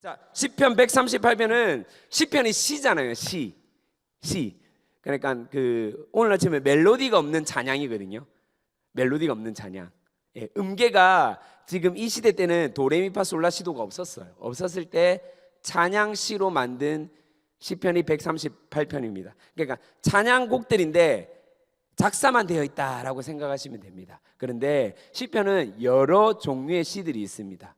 자, 시편 138편은 시편이 시잖아요. 시. 그러니까 오늘 아침에 멜로디가 없는 찬양이거든요. 멜로디가 없는 찬양. 예, 음계가 지금 이 시대 때는 도레미파솔라시도가 없었어요. 없었을 때 찬양시로 만든 시편이 138편입니다. 그러니까 찬양곡들인데 작사만 되어 있다라고 생각하시면 됩니다. 그런데 시편은 여러 종류의 시들이 있습니다.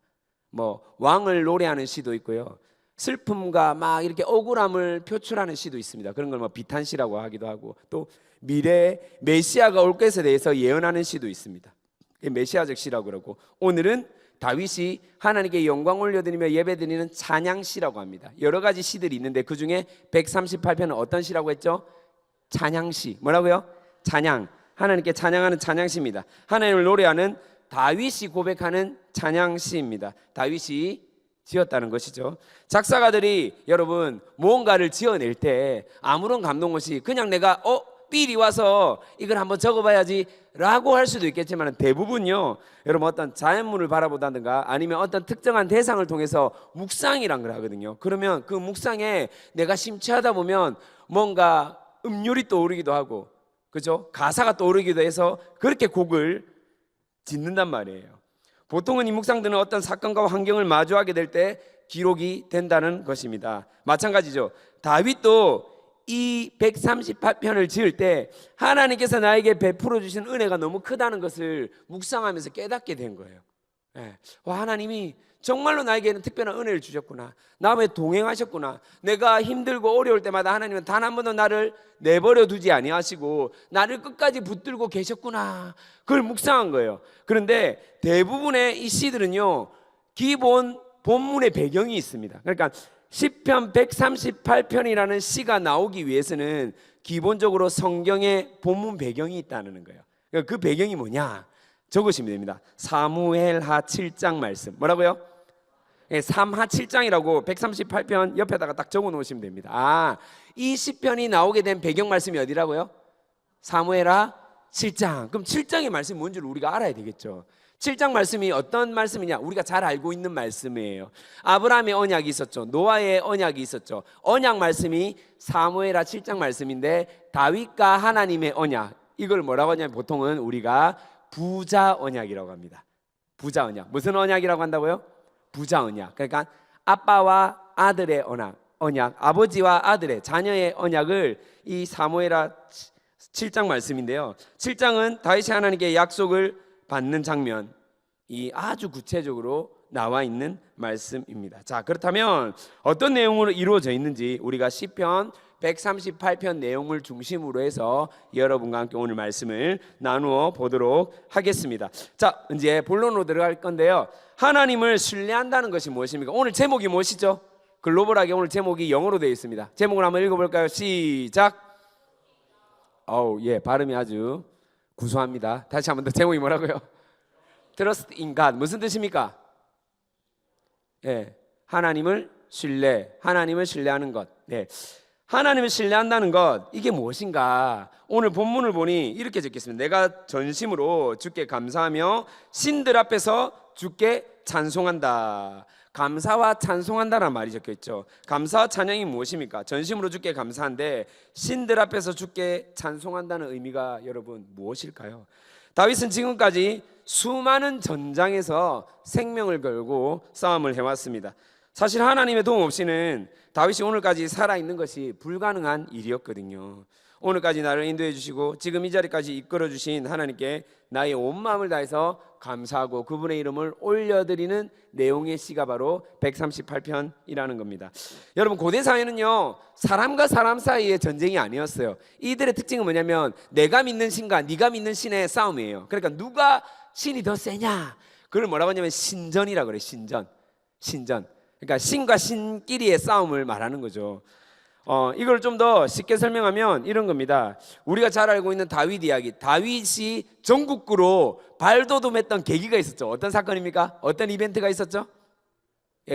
뭐 왕을 노래하는 시도 있고요, 슬픔과 막 이렇게 억울함을 표출하는 시도 있습니다. 그런 걸 뭐 비탄시라고 하기도 하고, 또 미래 메시아가 올 것에 대해서 예언하는 시도 있습니다. 메시아적 시라고 그러고, 오늘은 다윗이 하나님께 영광 올려드리며 예배드리는 찬양시라고 합니다. 여러 가지 시들이 있는데 그 중에 138편은 어떤 시라고 했죠? 찬양시. 뭐라고요? 찬양. 하나님께 찬양하는 찬양시입니다. 하나님을 노래하는 다윗이 고백하는 찬양시입니다. 다윗이 지었다는 것이죠. 작사가들이 여러분 무언가를 지어낼 때 아무런 감동 없이 그냥 내가 삘이 와서 이걸 한번 적어봐야지 라고 할 수도 있겠지만, 대부분요 여러분 어떤 자연문을 바라보다든가 아니면 어떤 특정한 대상을 통해서 묵상이란 걸 하거든요. 그러면 그 묵상에 내가 심취하다 보면 뭔가 음률이 떠오르기도 하고, 그죠? 가사가 떠오르기도 해서 그렇게 곡을 짓는단 말이에요. 보통은 이 묵상들은 어떤 사건과 환경을 마주하게 될 때 기록이 된다는 것입니다. 마찬가지죠. 다윗도 이 138편을 지을 때 하나님께서 나에게 베풀어 주신 은혜가 너무 크다는 것을 묵상하면서 깨닫게 된 거예요. 하나님이 정말로 나에게는 특별한 은혜를 주셨구나, 나와 동행하셨구나, 내가 힘들고 어려울 때마다 하나님은 단 한 번도 나를 내버려 두지 아니하시고 나를 끝까지 붙들고 계셨구나, 그걸 묵상한 거예요. 그런데 대부분의 이 시들은요 기본 본문의 배경이 있습니다. 그러니까 시편 138편이라는 시가 나오기 위해서는 기본적으로 성경의 본문 배경이 있다는 거예요. 그 배경이 뭐냐 적으시면 됩니다. 사무엘하 7장 말씀. 뭐라고요? 3하 7장이라고 138편 옆에다가 딱 적어 놓으시면 됩니다. 이 시편이 나오게 된 배경 말씀이 어디라고요? 사무엘하 7장. 그럼 7장의 말씀이 뭔지를 우리가 알아야 되겠죠. 7장 말씀이 어떤 말씀이냐? 우리가 잘 알고 있는 말씀이에요. 아브라함의 언약이 있었죠. 노아의 언약이 있었죠. 언약 말씀이 사무엘하 7장 말씀인데, 다윗과 하나님의 언약, 이걸 뭐라고 하냐면 보통은 우리가 부자 언약이라고 합니다. 부자 언약. 무슨 언약이라고 한다고요? 부자 언약. 그러니까 아빠와 아들의 언약, 아버지와 아들의 자녀의 언약을 이 사무엘하 7장 말씀인데요, 7장은 다윗이 하나님께 약속을 받는 장면이 아주 구체적으로 나와 있는 말씀입니다. 자, 그렇다면 어떤 내용으로 이루어져 있는지 우리가 시편 138편 내용을 중심으로 해서 여러분과 함께 오늘 말씀을 나누어 보도록 하겠습니다. 자, 이제 본론으로 들어갈 건데요, 하나님을 신뢰한다는 것이 무엇입니까? 오늘 제목이 무엇이죠? 글로벌하게 오늘 제목이 영어로 되어 있습니다. 제목을 한번 읽어볼까요? 시작. 발음이 아주 구수합니다. 다시 한번 더. 제목이 뭐라고요? Trust in God. 무슨 뜻입니까? 하나님을 신뢰하는 것. 하나님을 신뢰한다는 것, 이게 무엇인가? 오늘 본문을 보니 이렇게 적혔습니다. 내가 전심으로 주께 감사하며 신들 앞에서 주께 찬송한다. 감사와 찬송한다라는 말이 적혀있죠. 감사와 찬양이 무엇입니까? 전심으로 주께 감사한데 신들 앞에서 주께 찬송한다는 의미가 여러분 무엇일까요? 다윗은 지금까지 수많은 전장에서 생명을 걸고 싸움을 해왔습니다. 사실 하나님의 도움 없이는 다윗이 오늘까지 살아있는 것이 불가능한 일이었거든요. 오늘까지 나를 인도해 주시고 지금 이 자리까지 이끌어 주신 하나님께 나의 온 마음을 다해서 감사하고 그분의 이름을 올려드리는 내용의 시가 바로 138편이라는 겁니다. 여러분, 고대 사회는요 사람과 사람 사이의 전쟁이 아니었어요. 이들의 특징은 뭐냐면 내가 믿는 신과 네가 믿는 신의 싸움이에요. 그러니까 누가 신이 더 세냐, 그걸 뭐라고 하냐면 신전이라고 그래요. 신전. 그러니까 신과 신끼리의 싸움을 말하는 거죠. 이걸 좀 더 쉽게 설명하면 이런 겁니다. 우리가 잘 알고 있는 다윗 이야기. 다윗이 전국구로 발돋움했던 계기가 있었죠. 어떤 사건입니까? 어떤 이벤트가 있었죠?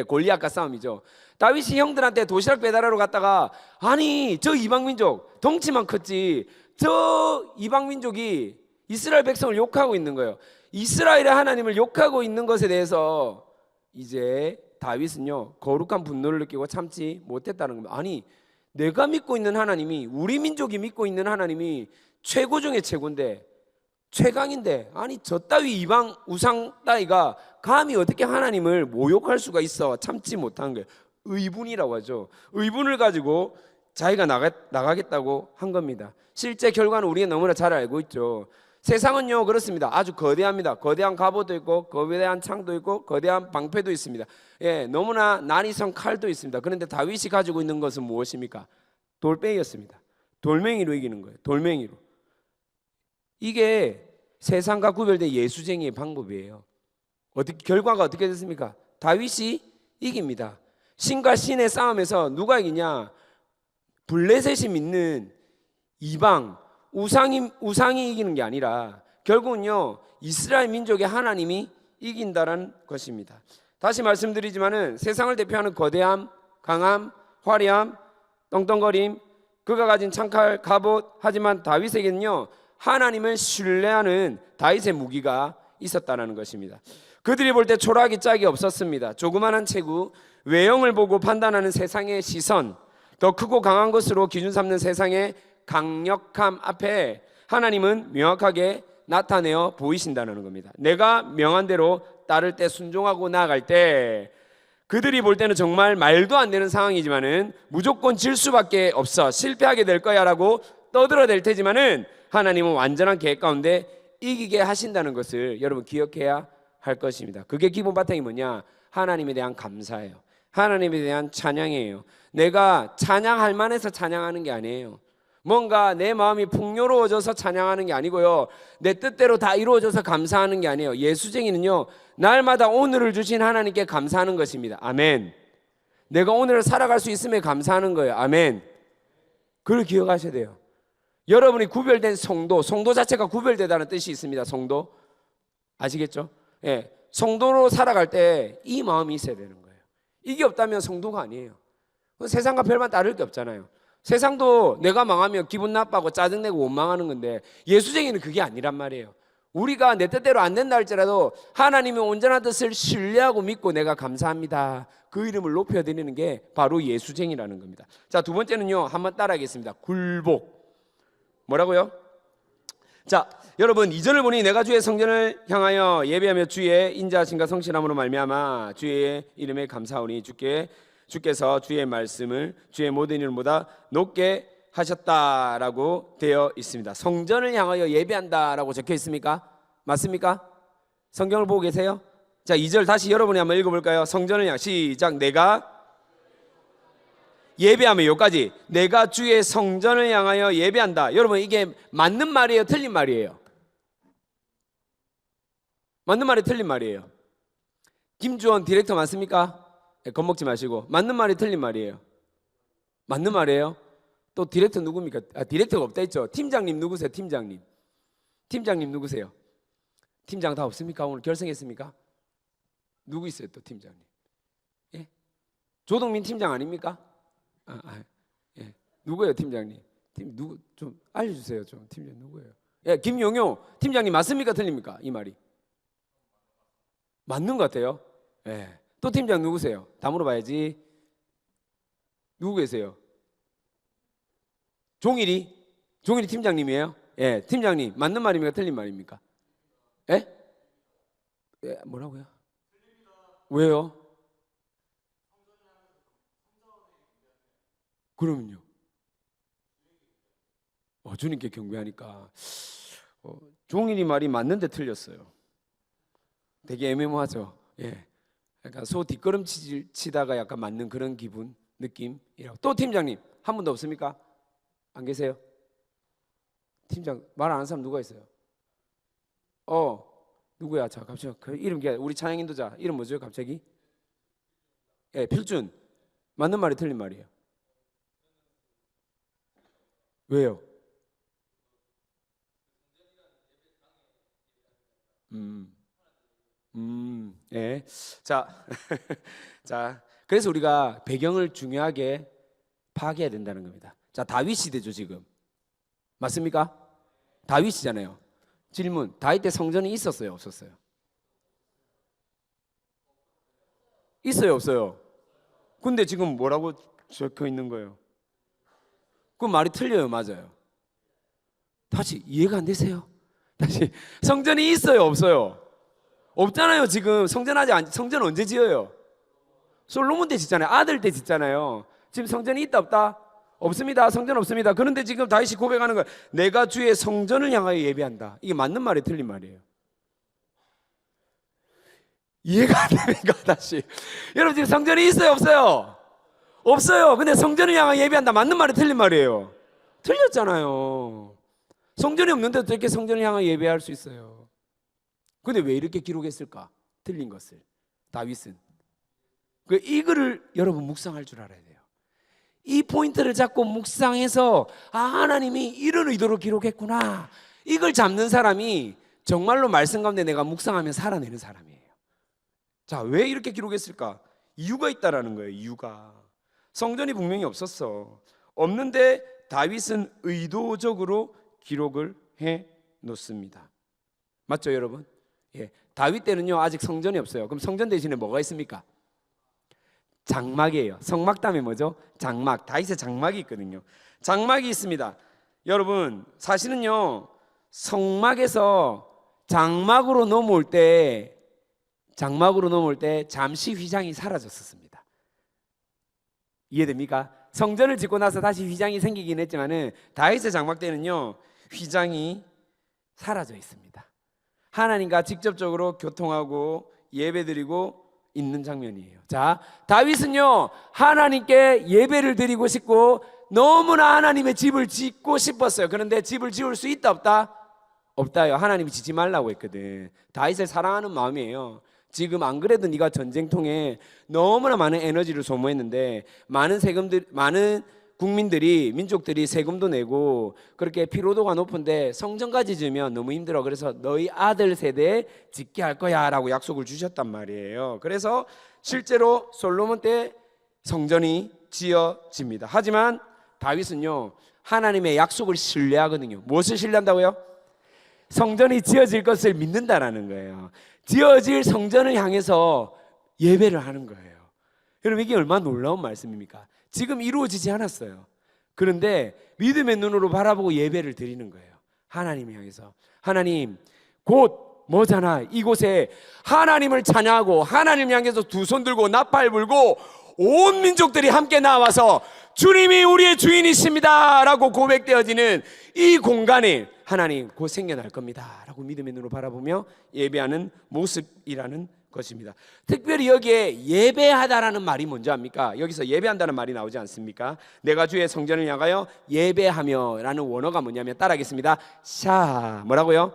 골리앗과 싸움이죠. 다윗이 형들한테 도시락 배달하러 갔다가, 아니 저 이방민족 덩치만 컸지 저 이방민족이 이스라엘 백성을 욕하고 있는 거예요. 이스라엘의 하나님을 욕하고 있는 것에 대해서 이제 다윗은요 거룩한 분노를 느끼고 참지 못했다는 겁니다. 아니 내가 믿고 있는 하나님이, 우리 민족이 믿고 있는 하나님이 최고 중에 최고인데, 최강인데, 아니 저 따위 이방 우상 따위가 감히 어떻게 하나님을 모욕할 수가 있어. 참지 못한 거예요. 의분이라고 하죠. 의분을 가지고 자기가 나가겠다고 한 겁니다. 실제 결과는 우리가 너무나 잘 알고 있죠. 세상은요 그렇습니다. 아주 거대합니다. 거대한 갑옷도 있고 거대한 창도 있고 거대한 방패도 있습니다. 예, 너무나 난이성 칼도 있습니다. 그런데 다윗이 가지고 있는 것은 무엇입니까? 돌빼기였습니다. 돌멩이로 이기는 거예요. 돌멩이로. 이게 세상과 구별된 예수쟁이의 방법이에요. 결과가 어떻게 됐습니까? 다윗이 이깁니다. 신과 신의 싸움에서 누가 이기냐? 블레셋이 믿는 이방 우상이 이기는 게 아니라 결국은요 이스라엘 민족의 하나님이 이긴다는 것입니다. 다시 말씀드리지만은 세상을 대표하는 거대함, 강함, 화려함, 떵떵거림, 그가 가진 창칼, 갑옷, 하지만 다윗에게는요 하나님을 신뢰하는 다윗의 무기가 있었다는 것입니다. 그들이 볼 때 초라하기 짝이 없었습니다. 조그만한 체구, 외형을 보고 판단하는 세상의 시선, 더 크고 강한 것으로 기준 삼는 세상의 강력함 앞에 하나님은 명확하게 나타내어 보이신다는 겁니다. 내가 명한 대로 따를 때, 순종하고 나아갈 때 그들이 볼 때는 정말 말도 안 되는 상황이지만은 무조건 질 수밖에 없어, 실패하게 될 거야 라고 떠들어댈 테지만은 하나님은 완전한 계획 가운데 이기게 하신다는 것을 여러분 기억해야 할 것입니다. 그게 기본 바탕이 뭐냐? 하나님에 대한 감사예요. 하나님에 대한 찬양이에요. 내가 찬양할 만해서 찬양하는 게 아니에요. 뭔가 내 마음이 풍요로워져서 찬양하는 게 아니고요, 내 뜻대로 다 이루어져서 감사하는 게 아니에요. 예수쟁이는요 날마다 오늘을 주신 하나님께 감사하는 것입니다. 아멘. 내가 오늘을 살아갈 수 있음에 감사하는 거예요. 아멘. 그걸 기억하셔야 돼요. 여러분이 구별된 성도 자체가 구별되다는 뜻이 있습니다. 성도 아시겠죠? 예, 성도로 살아갈 때 이 마음이 있어야 되는 거예요. 이게 없다면 성도가 아니에요. 세상과 별반 다를 게 없잖아요. 세상도 내가 망하면 기분 나빠하고 짜증내고 원망하는 건데 예수쟁이는 그게 아니란 말이에요. 우리가 내 뜻대로 안 된다 할지라도 하나님의 온전한 뜻을 신뢰하고 믿고 내가 감사합니다, 그 이름을 높여드리는 게 바로 예수쟁이라는 겁니다. 자, 두 번째는요 한번 따라하겠습니다. 굴복. 뭐라고요? 자, 여러분 2절을 보니 내가 주의 성전을 향하여 예배하며 주의 인자하심과 성실함으로 말미암아 주의 이름에 감사하오니 주께서 주의 말씀을 주의 모든 이름보다 높게 하셨다라고 되어 있습니다. 성전을 향하여 예배한다라고 적혀 있습니까? 맞습니까? 성경을 보고 계세요? 자, 2절 다시 여러분이 한번 읽어볼까요? 성전을 향 시작. 내가 예배하며, 여기까지 내가 주의 성전을 향하여 예배한다. 여러분 이게 맞는 말이에요? 틀린 말이에요? 맞는 말이 틀린 말이에요? 김주원 디렉터 맞습니까? 겁먹지 마시고. 맞는 말이 틀린 말이에요? 맞는 말이에요? 또 디렉터 누굽니까? 디렉터가 없다 했죠. 팀장님 누구세요? 팀장님 누구세요? 팀장 다 없습니까? 오늘 결성했습니까? 누구 있어요 또 팀장님? 예? 조동민 팀장 아닙니까? 예. 누구예요 팀장님? 누구 좀 알려주세요. 좀 팀장 누구예요? 예, 김용효 팀장님 맞습니까? 틀립니까? 이 말이 맞는 것 같아요. 예. 또 팀장 누구세요? 다 물어봐야지. 누구 계세요? 종일이 팀장님이에요? 예, 팀장님 맞는 말입니까? 틀린 말입니까? 예? 예, 뭐라고요? 왜요? 그러면요? 주님께 경배하니까 종일이 말이 맞는데 틀렸어요. 되게 애매모하죠. 예, 약간 소 뒷걸음치다가 약간 맞는 그런 기분, 느낌이라고. 또 팀장님 한 분도 없습니까? 안 계세요? 팀장 말 안 하는 사람 누가 있어요? 누구야? 자, 갑자기 그 이름 우리 찬양 인도자 이름 뭐죠? 갑자기? 예, 필준. 맞는 말이 틀린 말이에요. 왜요? 예. 자, 자, 그래서 우리가 배경을 중요하게 파악해야 된다는 겁니다. 자, 다윗 시대죠 지금. 맞습니까? 다윗이잖아요. 질문: 다윗 때 성전이 있었어요, 없었어요? 있어요, 없어요? 근데 지금 뭐라고 적혀 있는 거예요? 그 말이 틀려요, 맞아요? 다시 이해가 안 되세요? 다시 성전이 있어요, 없어요? 없잖아요. 지금 성전 언제 지어요? 솔로몬 때 짓잖아요. 아들 때 짓잖아요. 지금 성전이 있다 없다? 없습니다. 성전 없습니다. 그런데 지금 다윗이 고백하는 거예요. 내가 주의 성전을 향하여 예배한다. 이게 맞는 말이에요, 틀린 말이에요? 이해가 안 됩니까? 다시 여러분, 지금 성전이 있어요, 없어요? 없어요. 근데 성전을 향하여 예배한다. 맞는 말이 틀린 말이에요? 틀렸잖아요. 성전이 없는데 어떻게 성전을 향하여 예배할 수 있어요? 근데 왜 이렇게 기록했을까? 틀린 것을 다윗은. 이거를 여러분 묵상할 줄 알아야 돼요. 이 포인트를 잡고 묵상해서 하나님이 이런 의도로 기록했구나, 이걸 잡는 사람이 정말로 말씀 가운데 내가 묵상하면 살아내는 사람이에요. 자, 왜 이렇게 기록했을까? 이유가 있다라는 거예요. 이유가 성전이 분명히 없었어. 없는데 다윗은 의도적으로 기록을 해 놓습니다. 맞죠, 여러분? 예, 다윗 때는요 아직 성전이 없어요. 그럼 성전 대신에 뭐가 있습니까? 장막이에요. 성막 다음에 뭐죠? 장막. 다윗의 장막이 있거든요. 장막이 있습니다. 여러분, 사실은요 성막에서 장막으로 넘어올 때 잠시 휘장이 사라졌었습니다. 이해됩니까? 성전을 짓고 나서 다시 휘장이 생기긴 했지만은 다윗의 장막 때는요 휘장이 사라져 있습니다. 하나님과 직접적으로 교통하고 예배드리고 있는 장면이에요. 자, 다윗은요 하나님께 예배를 드리고 싶고 너무나 하나님의 집을 짓고 싶었어요. 그런데 집을 지을 수 있다 없다? 없다요. 하나님이 짓지 말라고 했거든. 다윗을 사랑하는 마음이에요. 지금 안 그래도 네가 전쟁통에 너무나 많은 에너지를 소모했는데 많은 국민들이, 민족들이 세금도 내고 그렇게 피로도가 높은데 성전까지 지으면 너무 힘들어. 그래서 너희 아들 세대에 짓게 할 거야 라고 약속을 주셨단 말이에요. 그래서 실제로 솔로몬 때 성전이 지어집니다. 하지만 다윗은요 하나님의 약속을 신뢰하거든요. 무엇을 신뢰한다고요? 성전이 지어질 것을 믿는다라는 거예요. 지어질 성전을 향해서 예배를 하는 거예요. 여러분, 이게 얼마나 놀라운 말씀입니까? 지금 이루어지지 않았어요. 그런데 믿음의 눈으로 바라보고 예배를 드리는 거예요. 하나님을 향해서. 하나님, 곧 뭐잖아, 이곳에 하나님을 찬양하고 하나님을 향해서 두 손 들고 나팔 불고 온 민족들이 함께 나와서 주님이 우리의 주인이십니다 라고 고백되어지는 이 공간에 하나님 곧 생겨날 겁니다 라고 믿음의 눈으로 바라보며 예배하는 모습이라는 것입니다. 특별히 여기에 예배하다라는 말이 뭔지 압니까? 여기서 예배한다는 말이 나오지 않습니까? 내가 주의 성전을 향하여 예배하며 라는 원어가 뭐냐면 따라하겠습니다. 샤. 뭐라고요?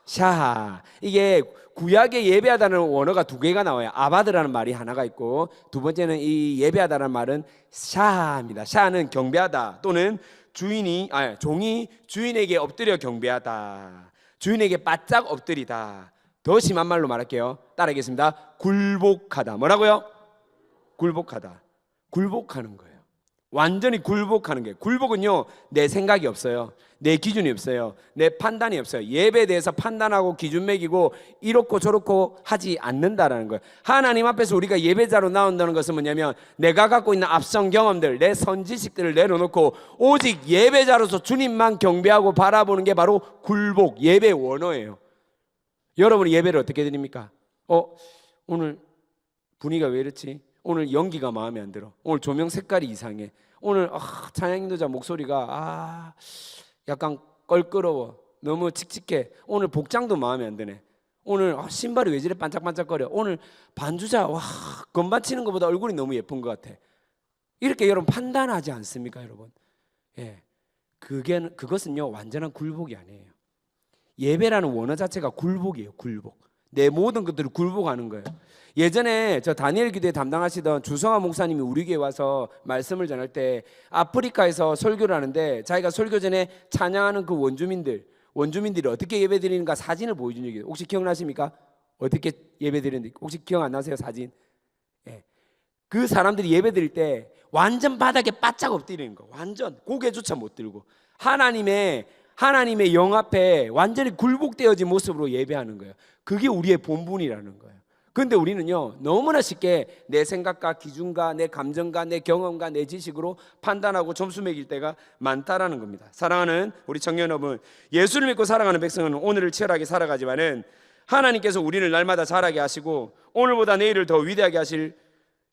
샤. 이게 구약에 예배하다는 원어가 두 개가 나와요. 아바드라는 말이 하나가 있고 두 번째는 이 예배하다라는 말은 샤입니다. 샤는 경배하다 또는 종이 주인에게 엎드려 경배하다, 주인에게 바짝 엎드리다. 더 심한 말로 말할게요. 따라하겠습니다. 굴복하다. 뭐라고요? 굴복하다. 굴복하는 거예요. 완전히 굴복하는 거예요. 굴복은요 내 생각이 없어요. 내 기준이 없어요. 내 판단이 없어요. 예배에 대해서 판단하고 기준 매기고 이렇고 저렇고 하지 않는다라는 거예요. 하나님 앞에서 우리가 예배자로 나온다는 것은 뭐냐면 내가 갖고 있는 앞선 경험들, 내 선지식들을 내려놓고 오직 예배자로서 주님만 경배하고 바라보는 게 바로 굴복, 예배 원어예요. 여러분이 예배를 어떻게 드립니까? 오늘 분위기가 왜 이렇지? 오늘 연기가 마음에 안 들어. 오늘 조명 색깔이 이상해. 오늘 찬양 인도자 목소리가 약간 껄끄러워. 너무 칙칙해. 오늘 복장도 마음에 안 드네. 오늘 신발이 왜 저래 반짝반짝거려. 오늘 반주자 건반 치는 것보다 얼굴이 너무 예쁜 것 같아. 이렇게 여러분 판단하지 않습니까, 여러분? 예, 그것은요 완전한 굴복이 아니에요. 예배라는 원어 자체가 굴복이에요. 굴복. 내 모든 것들을 굴복하는 거예요. 예전에 저 다니엘 기도회 담당하시던 주성화 목사님이 우리 교회 와서 말씀을 전할 때 아프리카에서 설교를 하는데 자기가 설교 전에 찬양하는 그 원주민들이 어떻게 예배드리는가 사진을 보여준 적이 있어요. 혹시 기억나십니까? 어떻게 예배드리는지 혹시 기억 안 나세요? 사진. 예. 그 사람들이 예배드릴 때 완전 바닥에 바짝 엎드리는 거. 완전 고개조차 못 들고 하나님의 영 앞에 완전히 굴복되어진 모습으로 예배하는 거예요. 그게 우리의 본분이라는 거예요. 근데 우리는요 너무나 쉽게 내 생각과 기준과 내 감정과 내 경험과 내 지식으로 판단하고 점수 매길 때가 많다라는 겁니다. 사랑하는 우리 청년 여러분, 예수를 믿고 살아가는 백성은 오늘을 치열하게 살아가지만은 하나님께서 우리를 날마다 자라게 하시고 오늘보다 내일을 더 위대하게 하실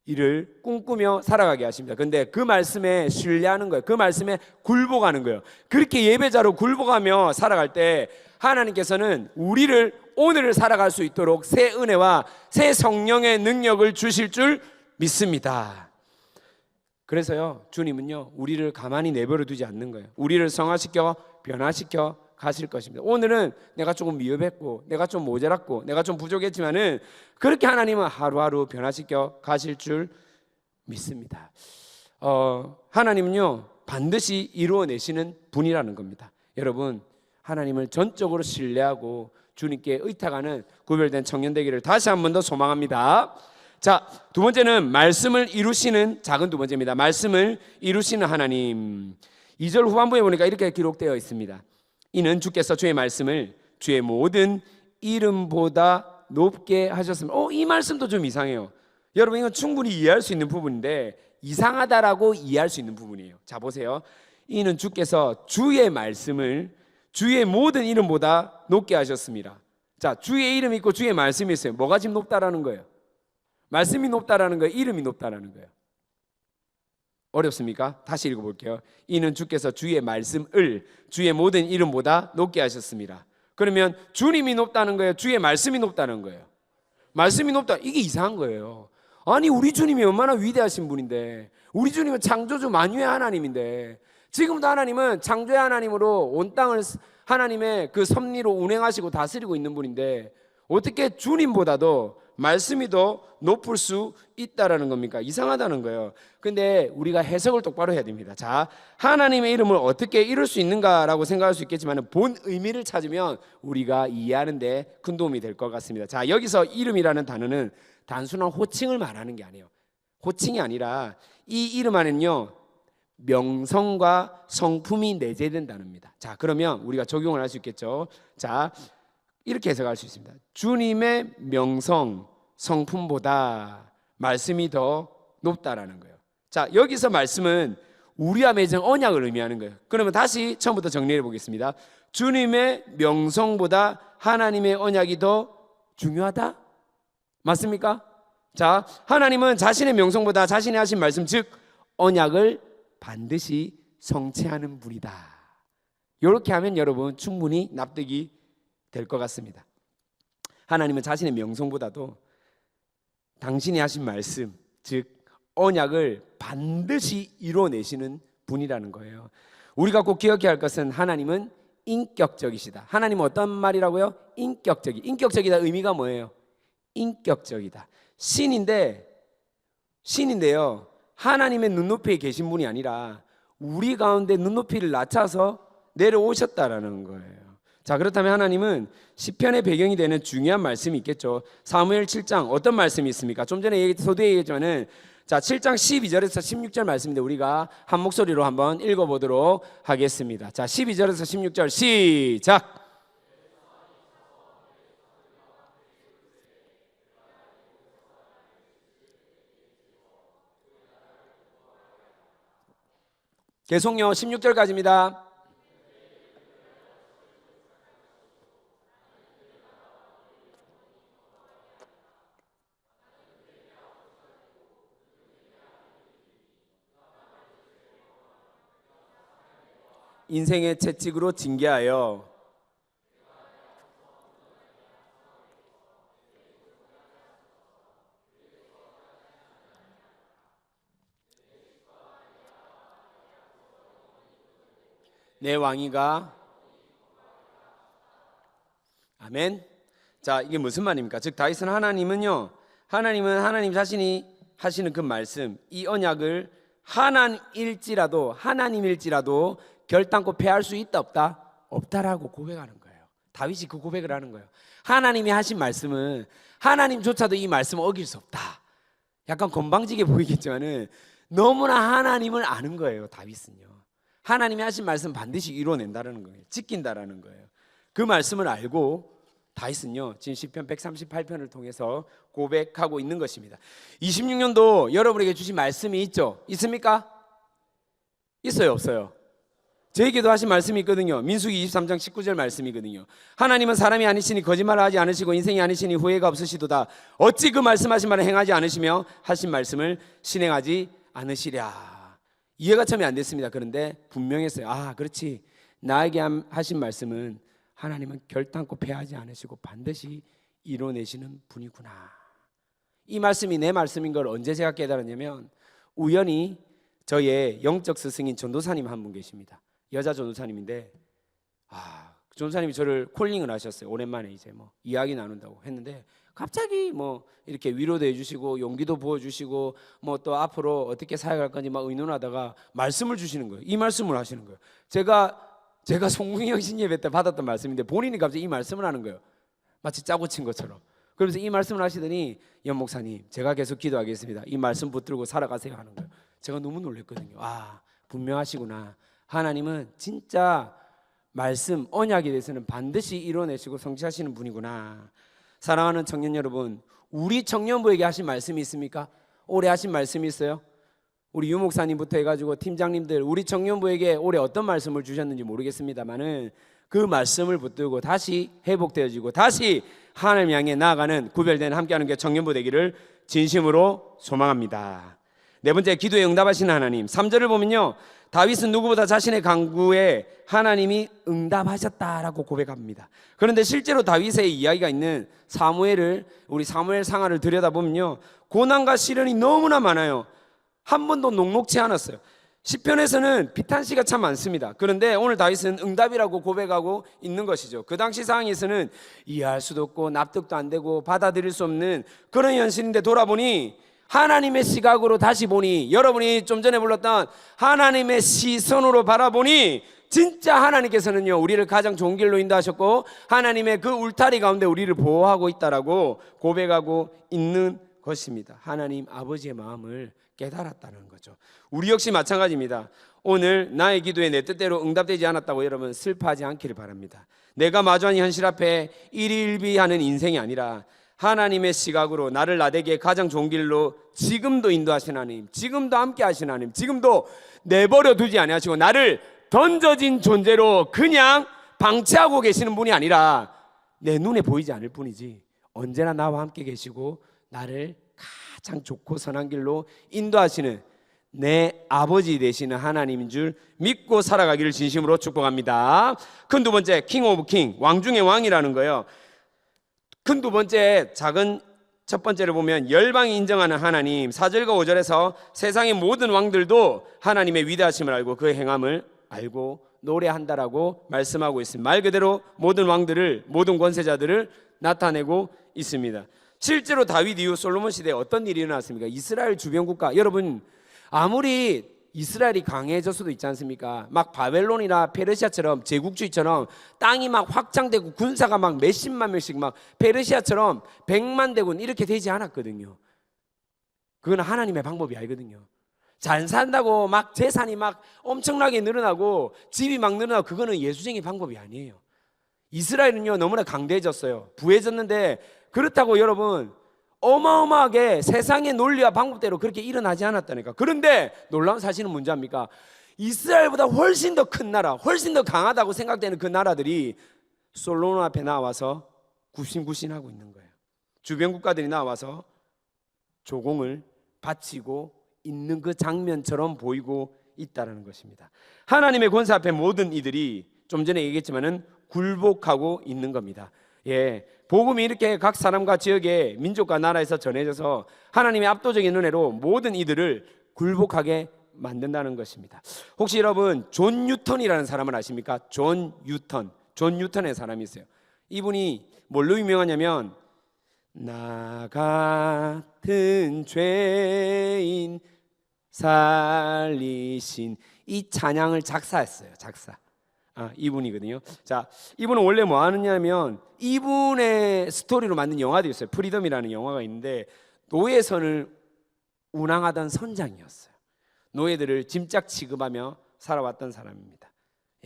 일을 꿈꾸며 살아가게 하십니다. 근데 그 말씀에 신뢰하는 거예요. 그 말씀에 굴복하는 거예요. 그렇게 예배자로 굴복하며 살아갈 때 하나님께서는 우리를 오늘을 살아갈 수 있도록 새 은혜와 새 성령의 능력을 주실 줄 믿습니다. 그래서요 주님은요 우리를 가만히 내버려 두지 않는 거예요. 우리를 성화시켜 변화시켜 가실 것입니다. 오늘은 내가 조금 미흡했고 내가 좀 모자랐고 내가 좀 부족했지만은 그렇게 하나님은 하루하루 변화시켜 가실 줄 믿습니다. 하나님은요 반드시 이루어내시는 분이라는 겁니다. 여러분, 하나님을 전적으로 신뢰하고 주님께 의탁하는 구별된 청년 되기를 다시 한 번 더 소망합니다. 자, 두 번째는 말씀을 이루시는, 작은 두 번째입니다. 말씀을 이루시는 하나님. 2절 후반부에 보니까 이렇게 기록되어 있습니다. 이는 주께서 주의 말씀을 주의 모든 이름보다 높게 하셨습니다. 이 말씀도 좀 이상해요. 여러분, 이건 충분히 이해할 수 있는 부분인데 이상하다라고 이해할 수 있는 부분이에요. 자, 보세요. 이는 주께서 주의 말씀을 주의 모든 이름보다 높게 하셨습니다. 자, 주의 이름이 있고 주의 말씀이 있어요. 뭐가 지금 높다라는 거예요? 말씀이 높다라는 거예요? 이름이 높다라는 거예요? 어렵습니까? 다시 읽어볼게요. 이는 주께서 주의 말씀을 주의 모든 이름보다 높게 하셨습니다. 그러면 주님이 높다는 거예요? 주의 말씀이 높다는 거예요? 말씀이 높다. 이게 이상한 거예요. 아니, 우리 주님이 얼마나 위대하신 분인데, 우리 주님은 창조주 만유의 하나님인데, 지금도 하나님은 창조의 하나님으로 온 땅을 하나님의 그 섭리로 운행하시고 다스리고 있는 분인데 어떻게 주님보다도 말씀이 더 높을 수 있다라는 겁니까? 이상하다는 거예요. 근데 우리가 해석을 똑바로 해야 됩니다. 자, 하나님의 이름을 어떻게 이룰 수 있는가라고 생각할 수 있겠지만 본 의미를 찾으면 우리가 이해하는 데 큰 도움이 될 것 같습니다. 자, 여기서 이름이라는 단어는 단순한 호칭을 말하는 게 아니에요. 호칭이 아니라 이 이름 안에는요 명성과 성품이 내재된 단어입니다. 자, 그러면 우리가 적용을 할 수 있겠죠. 자, 이렇게 해석할 수 있습니다. 주님의 명성, 성품보다 말씀이 더 높다라는 거예요. 자, 여기서 말씀은 우리와 맺은 언약을 의미하는 거예요. 그러면 다시 처음부터 정리해 보겠습니다. 주님의 명성보다 하나님의 언약이 더 중요하다? 맞습니까? 자, 하나님은 자신의 명성보다 자신이 하신 말씀, 즉 언약을 반드시 성취하는 분이다. 이렇게 하면 여러분 충분히 납득이 될 것 같습니다. 하나님은 자신의 명성보다도 당신이 하신 말씀, 즉 언약을 반드시 이뤄내시는 분이라는 거예요. 우리가 꼭 기억해야 할 것은 하나님은 인격적이시다. 하나님은 어떤 말이라고요? 인격적이다 의미가 뭐예요? 인격적이다. 신인데요 하나님의 눈높이에 계신 분이 아니라 우리 가운데 눈높이를 낮춰서 내려오셨다라는 거예요. 자, 그렇다면 하나님은 시편의 배경이 되는 중요한 말씀이 있겠죠. 사무엘 7장 어떤 말씀이 있습니까? 좀 전에 서두에 얘기했지만은 자, 7장 12절에서 16절 말씀인데 우리가 한 목소리로 한번 읽어보도록 하겠습니다. 자, 12절에서 16절 시작. 계속요, 16절까지입니다. 인생의 채찍으로 징계하여 내 왕이가 아멘. 자, 이게 무슨 말입니까? 즉 다윗은 하나님은 하나님 자신이 하시는 그 말씀, 이 언약을 하나님일지라도 결단코 패할 수 있다 없다? 없다라고 고백하는 거예요. 다윗이 그 고백을 하는 거예요. 하나님이 하신 말씀은 하나님조차도 이 말씀을 어길 수 없다. 약간 건방지게 보이겠지만은 너무나 하나님을 아는 거예요. 다윗은요. 하나님이 하신 말씀 반드시 이뤄낸다는 거예요. 지킨다라는 거예요. 그 말씀을 알고 다윗은요 지금 시편 138편을 통해서 고백하고 있는 것입니다. 26년도 여러분에게 주신 말씀이 있죠? 있습니까? 있어요, 없어요? 저에게도 하신 말씀이 있거든요. 민수기 23장 19절 말씀이거든요. 하나님은 사람이 아니시니 거짓말을 하지 않으시고 인생이 아니시니 후회가 없으시도다. 어찌 그 말씀하신 말을 행하지 않으시며 하신 말씀을 실행하지 않으시랴. 이해가 처음에 안 됐습니다. 그런데 분명했어요. 아, 그렇지. 나에게 하신 말씀은 하나님은 결단코 패하지 않으시고 반드시 이뤄내시는 분이구나. 이 말씀이 내 말씀인 걸 언제 제가 깨달았냐면, 우연히 저의 영적 스승인 전도사님 한 분 계십니다. 여자 전도사님인데, 전도사님이 저를 콜링을 하셨어요. 오랜만에 이제 뭐 이야기 나눈다고 했는데, 갑자기 뭐 이렇게 위로도 해주시고 용기도 부어주시고 뭐 또 앞으로 어떻게 사역할 건지 막 의논하다가 말씀을 주시는 거예요. 이 말씀을 하시는 거예요. 제가 송궁영 신예배 때 받았던 말씀인데 본인이 갑자기 이 말씀을 하는 거예요. 마치 짜고 친 것처럼. 그러면서 이 말씀을 하시더니, 연 목사님 제가 계속 기도하겠습니다. 이 말씀 붙들고 살아가세요 하는 거예요. 제가 너무 놀랐거든요. 아, 분명하시구나. 하나님은 진짜 말씀, 언약에 대해서는 반드시 이뤄내시고 성취하시는 분이구나. 사랑하는 청년 여러분, 우리 청년부에게 하신 말씀이 있습니까? 올해 하신 말씀이 있어요? 우리 유 목사님부터 해가지고 팀장님들, 우리 청년부에게 올해 어떤 말씀을 주셨는지 모르겠습니다만은 그 말씀을 붙들고 다시 회복되어지고 다시 하나님 향해 나아가는 구별된 함께하는 게 청년부 되기를 진심으로 소망합니다. 네 번째, 기도에 응답하시는 하나님. 3절을 보면요, 다윗은 누구보다 자신의 간구에 하나님이 응답하셨다라고 고백합니다. 그런데 실제로 다윗의 이야기가 있는 사무엘을, 우리 사무엘 상하를 들여다보면요, 고난과 시련이 너무나 많아요. 한 번도 녹록지 않았어요. 시편에서는 비탄시가 참 많습니다. 그런데 오늘 다윗은 응답이라고 고백하고 있는 것이죠. 그 당시 상황에서는 이해할 수도 없고 납득도 안 되고 받아들일 수 없는 그런 현실인데, 돌아보니 하나님의 시각으로 다시 보니, 여러분이 좀 전에 불렀던 하나님의 시선으로 바라보니 진짜 하나님께서는요 우리를 가장 좋은 길로 인도하셨고 하나님의 그 울타리 가운데 우리를 보호하고 있다라고 고백하고 있는 것입니다. 하나님 아버지의 마음을 깨달았다는 거죠. 우리 역시 마찬가지입니다. 오늘 나의 기도에 내 뜻대로 응답되지 않았다고 여러분 슬퍼하지 않기를 바랍니다. 내가 마주한 현실 앞에 일희일비하는 인생이 아니라 하나님의 시각으로 나를 나되게 가장 좋은 길로 지금도 인도하신 하나님, 지금도 함께 하신 하나님, 지금도 내버려 두지 아니하시고 나를 던져진 존재로 그냥 방치하고 계시는 분이 아니라 내 눈에 보이지 않을 뿐이지 언제나 나와 함께 계시고 나를 가장 좋고 선한 길로 인도하시는 내 아버지 되시는 하나님인 줄 믿고 살아가기를 진심으로 축복합니다. 큰 두 번째, 킹 오브 킹, 왕 중의 왕이라는 거예요. 큰 두 번째, 작은 첫 번째를 보면 열방이 인정하는 하나님. 4절과 5절에서 세상의 모든 왕들도 하나님의 위대하심을 알고 그 행함을 알고 노래한다라고 말씀하고 있습니다. 말 그대로 모든 왕들을, 모든 권세자들을 나타내고 있습니다. 실제로 다윗 이후 솔로몬 시대에 어떤 일이 일어났습니까? 이스라엘 주변 국가, 여러분 아무리 이스라엘이 강해졌어도 있지 않습니까? 막 바벨론이나 페르시아처럼 제국주의처럼 땅이 막 확장되고 군사가 막 몇십만 명씩 막 페르시아처럼 100만 대군 이렇게 되지 않았거든요. 그건 하나님의 방법이 아니거든요. 잘 산다고 막 재산이 막 엄청나게 늘어나고 집이 막 늘어나고 그거는 예수쟁이 방법이 아니에요. 이스라엘은요 너무나 강대해졌어요. 부해졌는데 그렇다고 여러분 어마어마하게 세상의 논리와 방법대로 그렇게 일어나지 않았다니까. 그런데 놀라운 사실은 뭔지 압니까? 이스라엘보다 훨씬 더 큰 나라, 훨씬 더 강하다고 생각되는 그 나라들이 솔로몬 앞에 나와서 굽신굽신하고 있는 거예요. 주변 국가들이 나와서 조공을 바치고 있는 그 장면처럼 보이고 있다는 것입니다. 하나님의 권세 앞에 모든 이들이 좀 전에 얘기했지만은 굴복하고 있는 겁니다. 예, 복음이 이렇게 각 사람과 지역의 민족과 나라에서 전해져서 하나님의 압도적인 은혜로 모든 이들을 굴복하게 만든다는 것입니다. 혹시 여러분 존 뉴턴이라는 사람을 아십니까? 존 뉴턴의 사람이 있어요. 이분이 뭘로 유명하냐면 나 같은 죄인 살리신 이 찬양을 작사했어요. 이분이거든요. 자, 이분은 원래 뭐 하느냐면 이분의 스토리로 만든 영화도 있어요. 프리덤이라는 영화가 있는데 노예선을 운항하던 선장이었어요. 노예들을 짐짝 취급하며 살아왔던 사람입니다.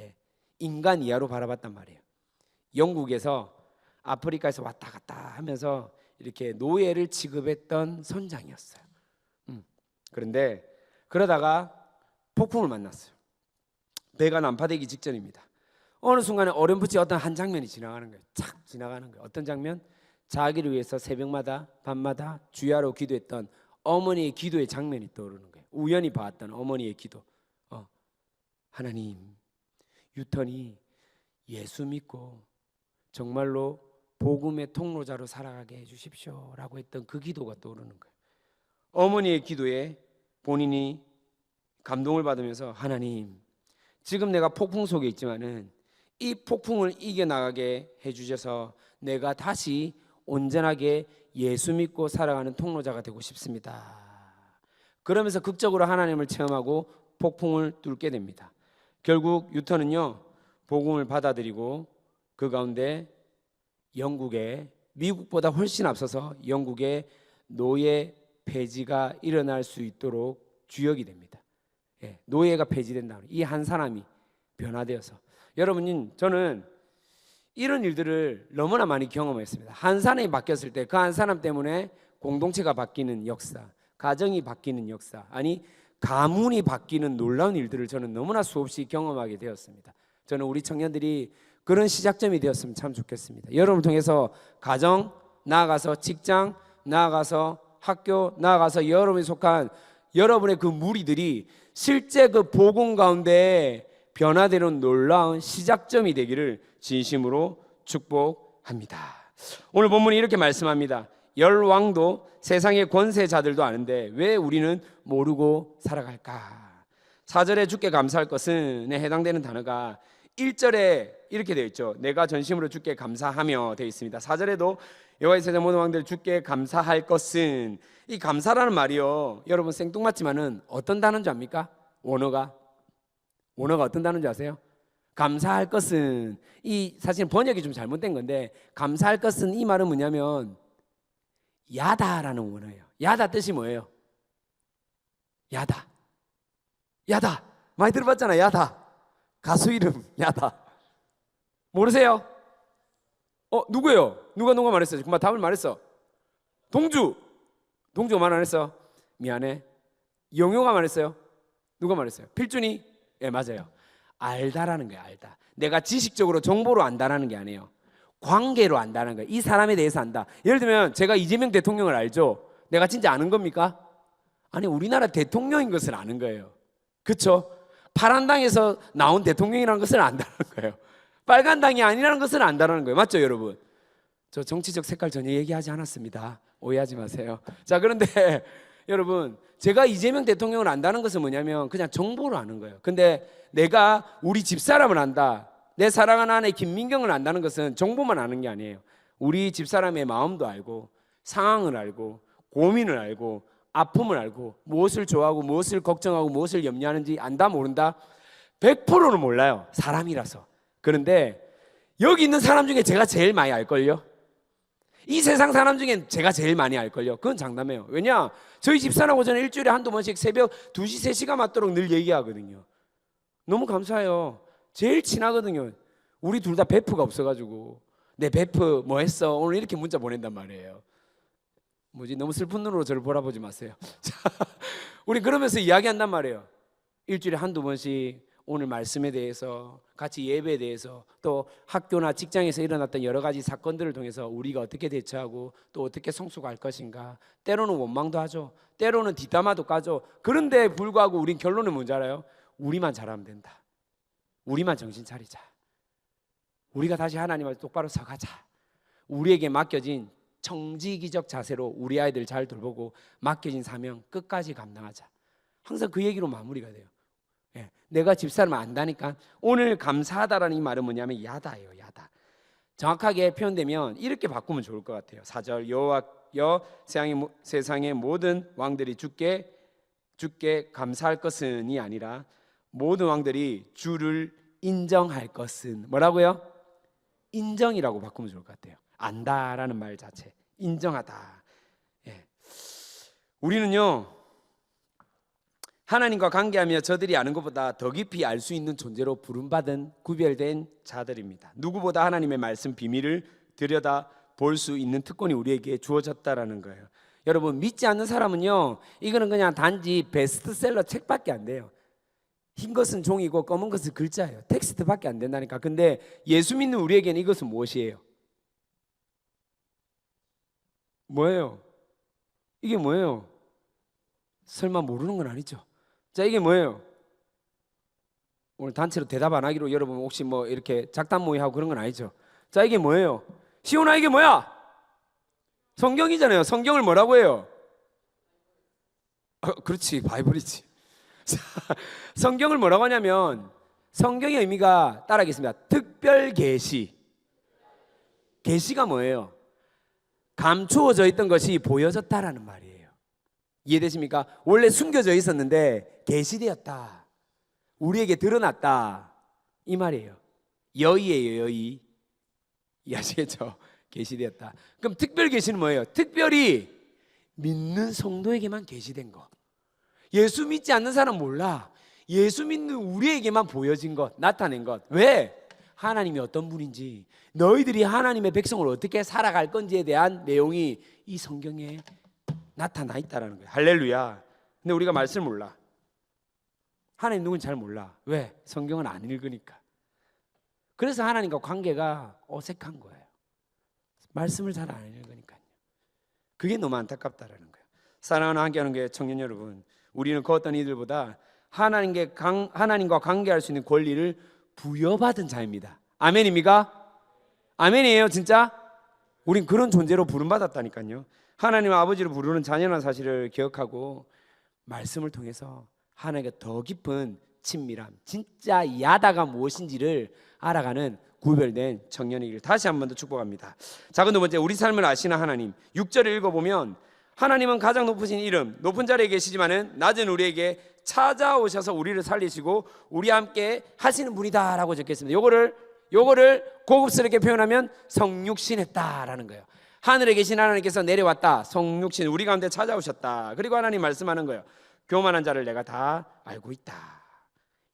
예, 인간 이하로 바라봤단 말이에요. 영국에서 아프리카에서 왔다 갔다 하면서 이렇게 노예를 취급했던 선장이었어요. 그런데 그러다가 폭풍을 만났어요. 배가 난파되기 직전입니다. 어느 순간에 어렴풋이 어떤 한 장면이 지나가는 거예요. 착 지나가는 거예요. 어떤 장면? 자기를 위해서 새벽마다 밤마다 주야로 기도했던 어머니의 기도의 장면이 떠오르는 거예요. 우연히 봤던 어머니의 기도. 하나님, 유턴이 예수 믿고 정말로 복음의 통로자로 살아가게 해주십시오 라고 했던 그 기도가 떠오르는 거예요. 어머니의 기도에 본인이 감동을 받으면서 하나님, 지금 내가 폭풍 속에 있지만은 이 폭풍을 이겨나가게 해주셔서 내가 다시 온전하게 예수 믿고 살아가는 통로자가 되고 싶습니다. 그러면서 극적으로 하나님을 체험하고 폭풍을 뚫게 됩니다. 결국 유턴은요, 복음을 받아들이고 그 가운데 영국에, 미국보다 훨씬 앞서서 영국의 노예 폐지가 일어날 수 있도록 주역이 됩니다. 노예가 폐지된다. 이 한 사람이 변화되어서, 여러분, 저는 이런 일들을 너무나 많이 경험했습니다. 한 사람이 바뀌었을 때 그 한 사람 때문에 공동체가 바뀌는 역사, 가정이 바뀌는 역사, 아니 가문이 바뀌는 놀라운 일들을 저는 너무나 수없이 경험하게 되었습니다. 저는 우리 청년들이 그런 시작점이 되었으면 참 좋겠습니다. 여러분을 통해서 가정, 나아가서 직장, 나아가서 학교, 나아가서 여러분이 속한 여러분의 그 무리들이 실제 그 복음 가운데 변화되는 놀라운 시작점이 되기를 진심으로 축복합니다. 오늘 본문이 이렇게 말씀합니다. 열 왕도 세상의 권세자들도 아는데 왜 우리는 모르고 살아갈까? 4절에 주께 감사할 것은에 해당되는 단어가 1절에 이렇게 되어 있죠. 내가 전심으로 주께 감사하며 되어 있습니다. 4절에도 여호와의 세상 모든 왕들 주께 감사할 것은, 이 감사라는 말이요, 여러분 생뚱맞지만은 어떤 단어인 줄 압니까? 원어가 어떤 단어인 줄 아세요? 감사할 것은, 이 사실 번역이 좀 잘못된 건데, 감사할 것은 이 말은 뭐냐면 야다라는 원어예요. 야다 뜻이 뭐예요? 야다 많이 들어봤잖아. 야다 가수 이름 야다. 모르세요? 누구예요? 누가 말했어? 금방 답을 말했어. 동주가 말 안 했어? 미안해. 영효가 말했어요? 누가 말했어요? 필준이? 예, 맞아요. 알다라는 거예요. 알다. 내가 지식적으로 정보로 안다라는 게 아니에요. 관계로 안다는 거예요. 이 사람에 대해서 안다. 예를 들면 제가 이재명 대통령을 알죠? 내가 진짜 아는 겁니까? 아니, 우리나라 대통령인 것을 아는 거예요. 그렇죠? 파란 당에서 나온 대통령이라는 것을 안다는 거예요. 빨간 당이 아니라는 것을 안다는 거예요. 맞죠, 여러분? 저 정치적 색깔 전혀 얘기하지 않았습니다. 오해하지 마세요. 자, 그런데 여러분, 제가 이재명 대통령을 안다는 것은 뭐냐면 그냥 정보로 아는 거예요. 근데 내가 우리 집사람을 안다, 내 사랑하는 아내 김민경을 안다는 것은 정보만 아는 게 아니에요. 우리 집사람의 마음도 알고, 상황을 알고, 고민을 알고, 아픔을 알고, 무엇을 좋아하고 무엇을 걱정하고 무엇을 염려하는지 안다 모른다? 100%는 몰라요. 사람이라서. 그런데 여기 있는 사람 중에 제가 제일 많이 알걸요? 이 세상 사람 중엔 제가 제일 많이 알걸요? 그건 장담해요. 왜냐? 저희 집사람하고 저는 일주일에 한두 번씩 새벽 2시, 3시가 맞도록 늘 얘기하거든요. 너무 감사해요. 제일 친하거든요. 우리 둘 다 베프가 없어가지고, 내 베프 뭐 했어? 오늘 이렇게 문자 보낸단 말이에요. 너무 슬픈 눈으로 저를 바라보지 마세요. 우리 그러면서 이야기한단 말이에요. 일주일에 한두 번씩 오늘 말씀에 대해서, 같이 예배에 대해서, 또 학교나 직장에서 일어났던 여러 가지 사건들을 통해서 우리가 어떻게 대처하고 또 어떻게 성숙할 것인가. 때로는 원망도 하죠. 때로는 뒷담화도 까죠. 그런데 불구하고 우린 결론은 뭔지 알아요? 우리만 잘하면 된다. 우리만 정신 차리자. 우리가 다시 하나님 앞에 똑바로 서가자. 우리에게 맡겨진 청지기적 자세로 우리 아이들 잘 돌보고 맡겨진 사명 끝까지 감당하자. 항상 그 얘기로 마무리가 돼요. 내가 집사람을 안다니까. 오늘 감사하다라는 이 말은 뭐냐면 야다예요. 야다. 정확하게 표현되면 이렇게 바꾸면 좋을 것 같아요. 4절 여호와여 세상의 모든 왕들이 주께 감사할 것은이 아니라 모든 왕들이 주를 인정할 것은, 뭐라고요? 인정이라고 바꾸면 좋을 것 같아요. 안다라는 말 자체, 인정하다. 우리는요, 하나님과 관계하며 저들이 아는 것보다 더 깊이 알 수 있는 존재로 부름받은 구별된 자들입니다. 누구보다 하나님의 말씀 비밀을 들여다 볼 수 있는 특권이 우리에게 주어졌다라는 거예요. 여러분, 믿지 않는 사람은요, 이거는 그냥 단지 베스트셀러 책밖에 안 돼요. 흰 것은 종이고 검은 것은 글자예요. 텍스트밖에 안 된다니까. 근데 예수 믿는 우리에게는 이것은 무엇이에요? 뭐예요? 이게 뭐예요? 설마 모르는 건 아니죠? 자, 이게 뭐예요? 오늘 단체로 대답 안 하기로 여러분 혹시 뭐 이렇게 작단 모의하고 그런 건 아니죠? 자, 이게 뭐예요? 시온아, 이게 뭐야? 성경이잖아요. 성경을 뭐라고 해요? 그렇지, 바이블이지. 자, 성경을 뭐라고 하냐면 성경의 의미가 따라하겠습니다. 특별 계시. 계시가 뭐예요? 감추어져 있던 것이 보여졌다라는 말이에요. 이해되십니까? 원래 숨겨져 있었는데 계시되었다. 우리에게 드러났다. 이 말이에요. 여의예요, 여의. 이해하시겠죠? 계시되었다. 그럼 특별 계시는 뭐예요? 특별히 믿는 성도에게만 계시된 거. 예수 믿지 않는 사람 몰라. 예수 믿는 우리에게만 보여진 것, 나타낸 것. 왜? 하나님이 어떤 분인지, 너희들이 하나님의 백성을 어떻게 살아갈 건지에 대한 내용이 이 성경에 나타나 있다는 거예요. 할렐루야. 근데 우리가 말씀을 몰라. 하나님 누군지 잘 몰라. 왜? 성경은 안 읽으니까. 그래서 하나님과 관계가 어색한 거예요. 말씀을 잘 안 읽으니까요. 그게 너무 안타깝다라는 거예요. 사랑하는 함께하는 게 청년 여러분, 우리는 그 어떤 이들보다 하나님과 관계할 수 있는 권리를 부여받은 자입니다. 아멘입니까? 아멘이에요, 진짜? 우린 그런 존재로 부름받았다니까요. 하나님 아버지로 부르는 자녀라는 사실을 기억하고 말씀을 통해서 하나님과 더 깊은 친밀함, 진짜 야다가 무엇인지를 알아가는 구별된 청년이길 다시 한 번 더 축복합니다. 자, 그 두 번째, 우리 삶을 아시는 하나님. 6절을 읽어보면 하나님은 가장 높으신 이름, 높은 자리에 계시지만은 낮은 우리에게 찾아오셔서 우리를 살리시고 우리와 함께 하시는 분이다라고 적혔습니다. 요거를 고급스럽게 표현하면 성육신했다라는 거예요. 하늘에 계신 하나님께서 내려왔다. 성육신, 우리 가운데 찾아오셨다. 그리고 하나님 말씀하는 거예요. 교만한 자를 내가 다 알고 있다.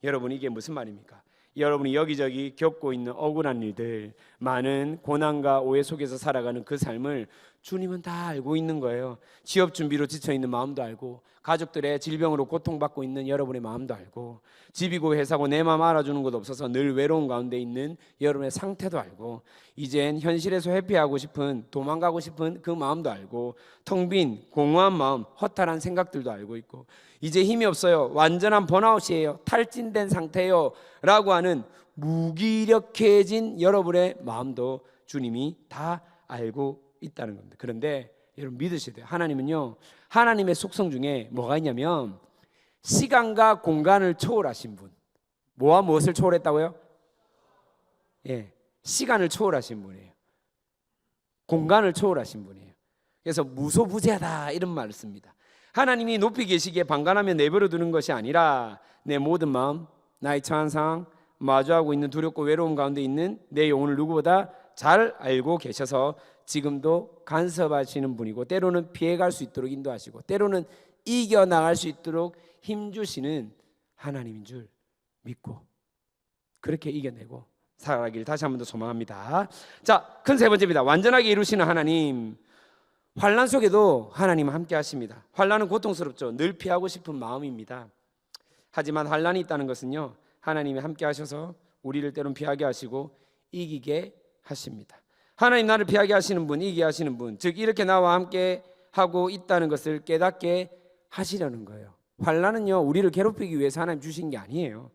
여러분, 이게 무슨 말입니까? 여러분이 여기저기 겪고 있는 억울한 일들, 많은 고난과 오해 속에서 살아가는 그 삶을 주님은 다 알고 있는 거예요. 취업 준비로 지쳐있는 마음도 알고, 가족들의 질병으로 고통받고 있는 여러분의 마음도 알고, 집이고 회사고 내 마음 알아주는 곳 없어서 늘 외로운 가운데 있는 여러분의 상태도 알고, 이젠 현실에서 회피하고 싶은, 도망가고 싶은 그 마음도 알고, 텅 빈 공허한 마음, 허탈한 생각들도 알고 있고, 이제 힘이 없어요, 완전한 번아웃이에요, 탈진된 상태예요 라고 하는 무기력해진 여러분의 마음도 주님이 다 알고 있다는 겁니다. 그런데 여러분 믿으셔야 돼요. 하나님은요, 하나님의 속성 중에 뭐가 있냐면 시간과 공간을 초월하신 분. 뭐와 무엇을 초월했다고요? 예, 시간을 초월하신 분이에요. 공간을 초월하신 분이에요. 그래서 무소부재하다 이런 말을 씁니다. 하나님이 높이 계시기에 방관하며 내버려 두는 것이 아니라 내 모든 마음, 나의 처한 상황, 마주하고 있는 두렵고 외로움 가운데 있는 내 영혼을 누구보다 잘 알고 계셔서 지금도 간섭하시는 분이고, 때로는 피해갈 수 있도록 인도하시고, 때로는 이겨나갈 수 있도록 힘주시는 하나님인 줄 믿고 그렇게 이겨내고 살아가길 다시 한 번 더 소망합니다. 자, 큰 세 번째입니다. 완전하게 이루시는 하나님. 환난 속에도 하나님은 함께 하십니다. 환난은 고통스럽죠. 늘 피하고 싶은 마음입니다. 하지만 환난이 있다는 것은요, 하나님이 함께 하셔서 우리를 때론 피하게 하시고 이기게 하십니다. 하나님 나를 피하게 하시는 분, 이기게 하시는 분, 즉 이렇게 나와 함께 하고 있다는 것을 깨닫게 하시려는 거예요. 환난은요, 우리를 괴롭히기 위해서 하나님 주신 게 아니에요.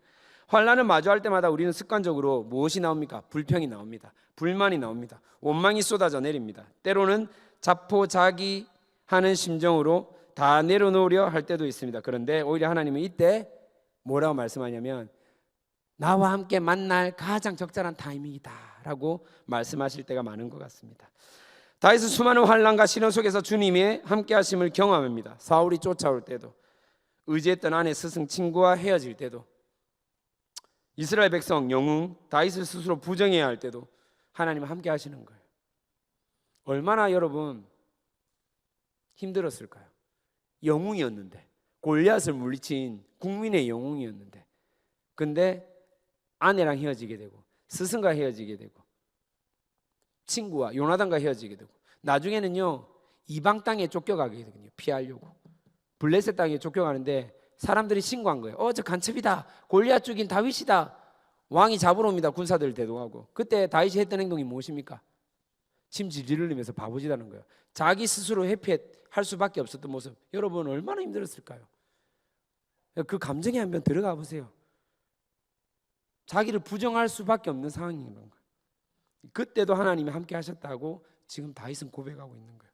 환난을 마주할 때마다 우리는 습관적으로 무엇이 나옵니까? 불평이 나옵니다. 불만이 나옵니다. 원망이 쏟아져 내립니다. 때로는 자포자기하는 심정으로 다 내려놓으려 할 때도 있습니다. 그런데 오히려 하나님은 이때 뭐라고 말씀하냐면 나와 함께 만날 가장 적절한 타이밍이다 라고 말씀하실 때가 많은 것 같습니다. 다윗은 수많은 환난과 시련 속에서 주님의 함께 하심을 경험합니다. 사울이 쫓아올 때도, 의지했던 아내 스승 친구와 헤어질 때도, 이스라엘 백성 영웅 다윗을 스스로 부정해야 할 때도 하나님은 함께 하시는 거예요. 얼마나 여러분 힘들었을까요? 영웅이었는데, 골리앗을 물리친 국민의 영웅이었는데, 근데 아내랑 헤어지게 되고 스승과 헤어지게 되고 친구와 요나단과 헤어지게 되고 나중에는요 이방 땅에 쫓겨가게 되거든요. 피하려고 블레셋 땅에 쫓겨가는데 사람들이 신고한 거예요. 저 간첩이다. 골리앗 죽인 다윗이다. 왕이 잡으러 옵니다. 군사들 대동하고. 그때 다윗이 했던 행동이 무엇입니까? 침 질질 흘리면서 바보짓하는 거예요. 자기 스스로 회피할 수밖에 없었던 모습. 여러분 얼마나 힘들었을까요? 그 감정에 한번 들어가 보세요. 자기를 부정할 수밖에 없는 상황인 거예요. 그때도 하나님이 함께 하셨다고 지금 다윗은 고백하고 있는 거예요.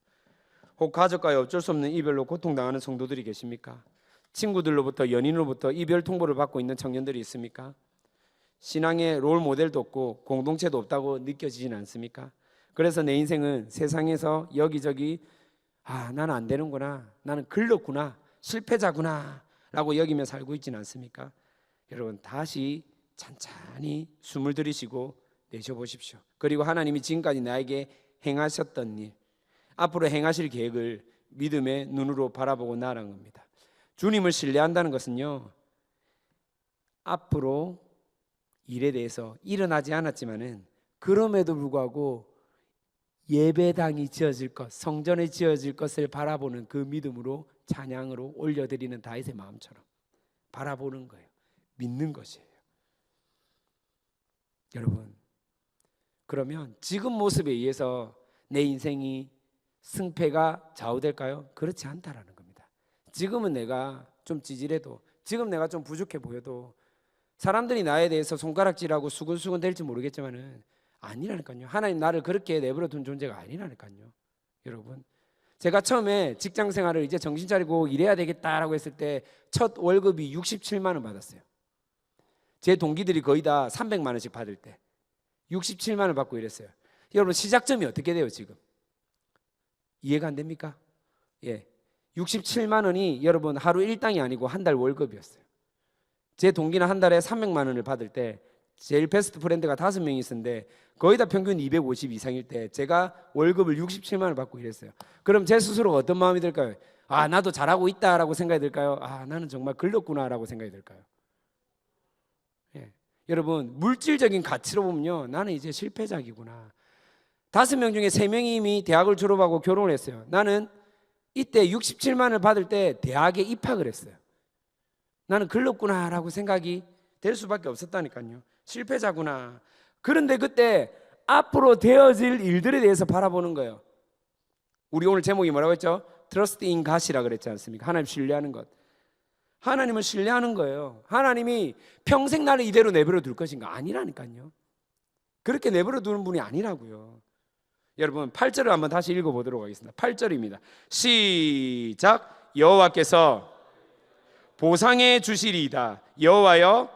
혹 가족과의 어쩔 수 없는 이별로 고통당하는 성도들이 계십니까? 친구들로부터 연인으로부터 이별 통보를 받고 있는 청년들이 있습니까? 신앙의 롤 모델도 없고 공동체도 없다고 느껴지진 않습니까? 그래서 내 인생은 세상에서 여기저기 나는 안 되는구나, 나는 글렀구나, 실패자구나 라고 여기며 살고 있지는 않습니까? 여러분 다시 찬찬히 숨을 들이쉬고 내쉬어보십시오. 그리고 하나님이 지금까지 나에게 행하셨던 일, 앞으로 행하실 계획을 믿음의 눈으로 바라보고 나아가는 겁니다. 주님을 신뢰한다는 것은요, 앞으로 일에 대해서 일어나지 않았지만은 그럼에도 불구하고 예배당이 지어질 것, 성전이 지어질 것을 바라보는 그 믿음으로 찬양으로 올려드리는 다윗의 마음처럼 바라보는 거예요. 믿는 것이에요. 여러분, 그러면 지금 모습에 의해서 내 인생이 승패가 좌우될까요? 그렇지 않다라는 겁니다. 지금은 내가 좀 찌질해도, 지금 내가 좀 부족해 보여도 사람들이 나에 대해서 손가락질하고 수근수근 될지 모르겠지만은 아니라니까요. 하나님 나를 그렇게 내버려 둔 존재가 아니라니까요. 여러분, 제가 처음에 직장 생활을 이제 정신 차리고 일해야 되겠다라고 했을 때 첫 월급이 67만 원 받았어요. 제 동기들이 거의 다 300만 원씩 받을 때 67만 원 받고 이랬어요. 여러분 시작점이 어떻게 돼요 지금? 이해가 안 됩니까? 67만 원이 여러분 하루 일당이 아니고 한 달 월급이었어요. 제 동기는 한 달에 300만 원을 받을 때 제일 베스트 프렌드가 5명이 있었는데 거의 다 평균 250 이상일 때 제가 월급을 67만 원을 받고 이랬어요. 그럼 제 스스로가 어떤 마음이 들까요? 나도 잘하고 있다라고 생각이 들까요? 나는 정말 글렀구나라고 생각이 들까요? 여러분 물질적인 가치로 보면요, 나는 이제 실패작이구나. 5명 중에 3명이 이미 대학을 졸업하고 결혼을 했어요. 나는 이때 67만 원을 받을 때 대학에 입학을 했어요. 나는 글렀구나라고 생각이 될 수밖에 없었다니까요. 실패자구나. 그런데 그때 앞으로 되어질 일들에 대해서 바라보는 거예요. 우리 오늘 제목이 뭐라고 했죠? Trust in God이라 그랬지 않습니까? 하나님 신뢰하는 것. 하나님을 신뢰하는 거예요. 하나님이 평생 나를 이대로 내버려 둘 것인가? 아니라니까요. 그렇게 내버려 두는 분이 아니라고요. 여러분 8절을 한번 다시 읽어보도록 하겠습니다. 8절입니다. 시작. 여호와께서 보상해 주시리이다. 여호와여,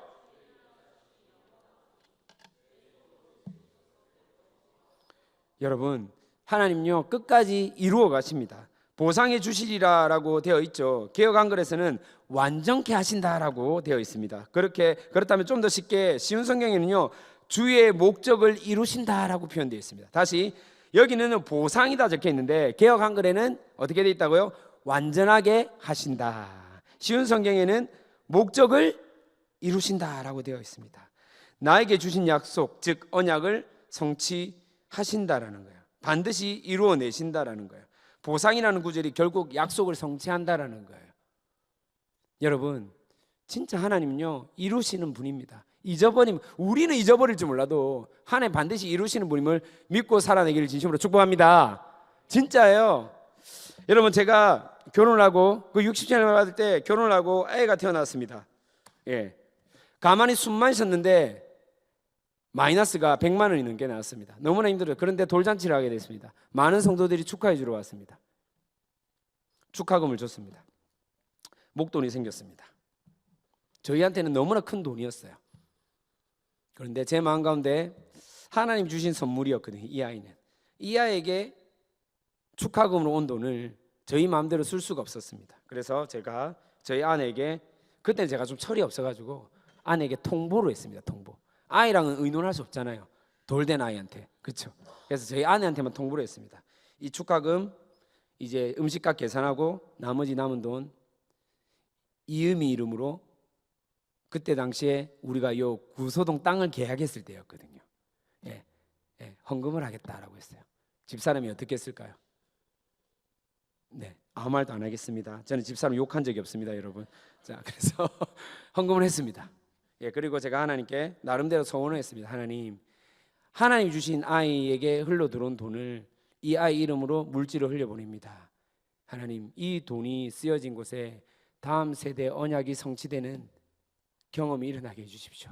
여러분 하나님요 끝까지 이루어 가십니다. 보상해 주시리라라고 되어 있죠. 개역 한글에서는 완전케 하신다라고 되어 있습니다. 그렇다면 좀 더 쉽게 쉬운 성경에는요 주의 목적을 이루신다라고 표현되어 있습니다. 다시 여기는 보상이다 적혀 있는데 개역 한글에는 어떻게 되어 있다고요? 완전하게 하신다. 쉬운 성경에는 목적을 이루신다라고 되어 있습니다. 나에게 주신 약속, 즉 언약을 성취하신다라는 거예요. 반드시 이루어내신다라는 거예요. 보상이라는 구절이 결국 약속을 성취한다라는 거예요. 여러분 진짜 하나님은요 이루시는 분입니다. 우리는 잊어버릴지 몰라도 하나님 반드시 이루시는 분임을 믿고 살아내기를 진심으로 축복합니다. 진짜예요. 여러분 제가 결혼을 하고 그 67년 받을 때 결혼을 하고 아이가 태어났습니다. 가만히 숨만 쉬었는데 마이너스가 100만 원이 넘게 나왔습니다. 너무나 힘들어요. 그런데 돌잔치를 하게 됐습니다. 많은 성도들이 축하해 주러 왔습니다. 축하금을 줬습니다. 목돈이 생겼습니다. 저희한테는 너무나 큰 돈이었어요. 그런데 제 마음 가운데 하나님 주신 선물이었거든요. 이 아이는. 이 아이에게 축하금으로 온 돈을 저희 마음대로 쓸 수가 없었습니다. 그래서 제가 저희 아내에게, 그때 제가 좀 철이 없어가지고 아내에게 통보를 했습니다. 통보. 아이랑은 의논할 수 없잖아요. 돌된 아이한테. 그렇죠? 그래서 저희 아내한테만 통보를 했습니다. 이 축하금 이제 음식값 계산하고 나머지 남은 돈 이음이 이름으로, 그때 당시에 우리가 요 구소동 땅을 계약했을 때였거든요. 헌금을 하겠다라고 했어요. 집사람이 어떻게 했을까요? 네, 아무 말도 안 하겠습니다. 저는 집사람 욕한 적이 없습니다, 여러분. 자, 그래서 헌금을 했습니다. 예, 그리고 제가 하나님께 나름대로 소원을 했습니다. 하나님 주신 아이에게 흘러 들어온 돈을 이 아이 이름으로 물질을 흘려보냅니다. 하나님, 이 돈이 쓰여진 곳에 다음 세대 언약이 성취되는 경험이 일어나게 해주십시오.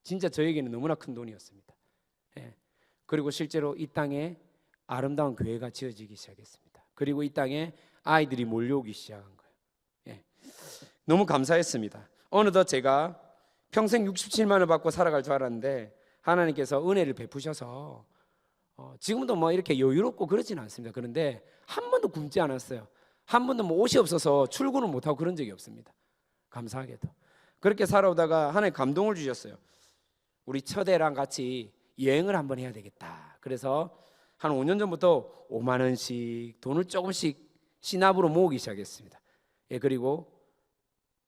진짜 저에게는 너무나 큰 돈이었습니다. 예. 그리고 실제로 이 땅에 아름다운 교회가 지어지기 시작했습니다. 그리고 이 땅에 아이들이 몰려오기 시작한 거예요. 예. 너무 감사했습니다. 어느덧 제가 평생 67만 원 받고 살아갈 줄 알았는데 하나님께서 은혜를 베푸셔서 지금도 뭐 이렇게 여유롭고 그러지는 않습니다. 그런데 한 번도 굶지 않았어요. 한 번도 뭐 옷이 없어서 출근을 못하고 그런 적이 없습니다. 감사하게도. 그렇게 살아오다가 하나님 감동을 주셨어요. 우리 처대랑 같이 여행을 한번 해야 되겠다. 그래서 한 5년 전부터 5만 원씩 돈을 조금씩 시납으로 모으기 시작했습니다. 예, 그리고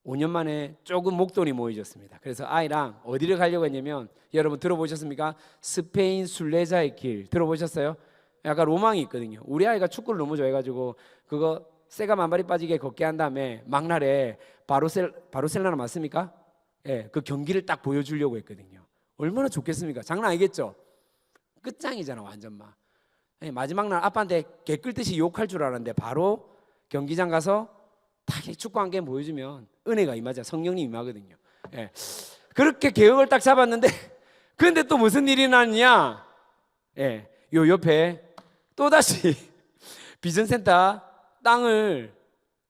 5년 만에 조금 목돈이 모여졌습니다. 그래서 아이랑 어디를 가려고 했냐면, 여러분 들어보셨습니까? 스페인 순례자의 길 들어보셨어요? 약간 로망이 있거든요. 우리 아이가 축구를 너무 좋아해가지고 그거 새가 만발이 빠지게 걷게 한 다음에 막날에 바르셀로나 맞습니까? 예, 그 경기를 딱 보여주려고 했거든요. 얼마나 좋겠습니까? 장난 아니겠죠? 끝장이잖아 완전 막. 예, 마지막 날 아빠한테 개 끌듯이 욕할 줄 알았는데 바로 경기장 가서 딱 축구 한 게임 보여주면 은혜가 임하자, 성령님 임하거든요. 예, 그렇게 계획을 딱 잡았는데 그런데 또 무슨 일이 났냐? 예, 요 옆에 또다시 비전센터 땅을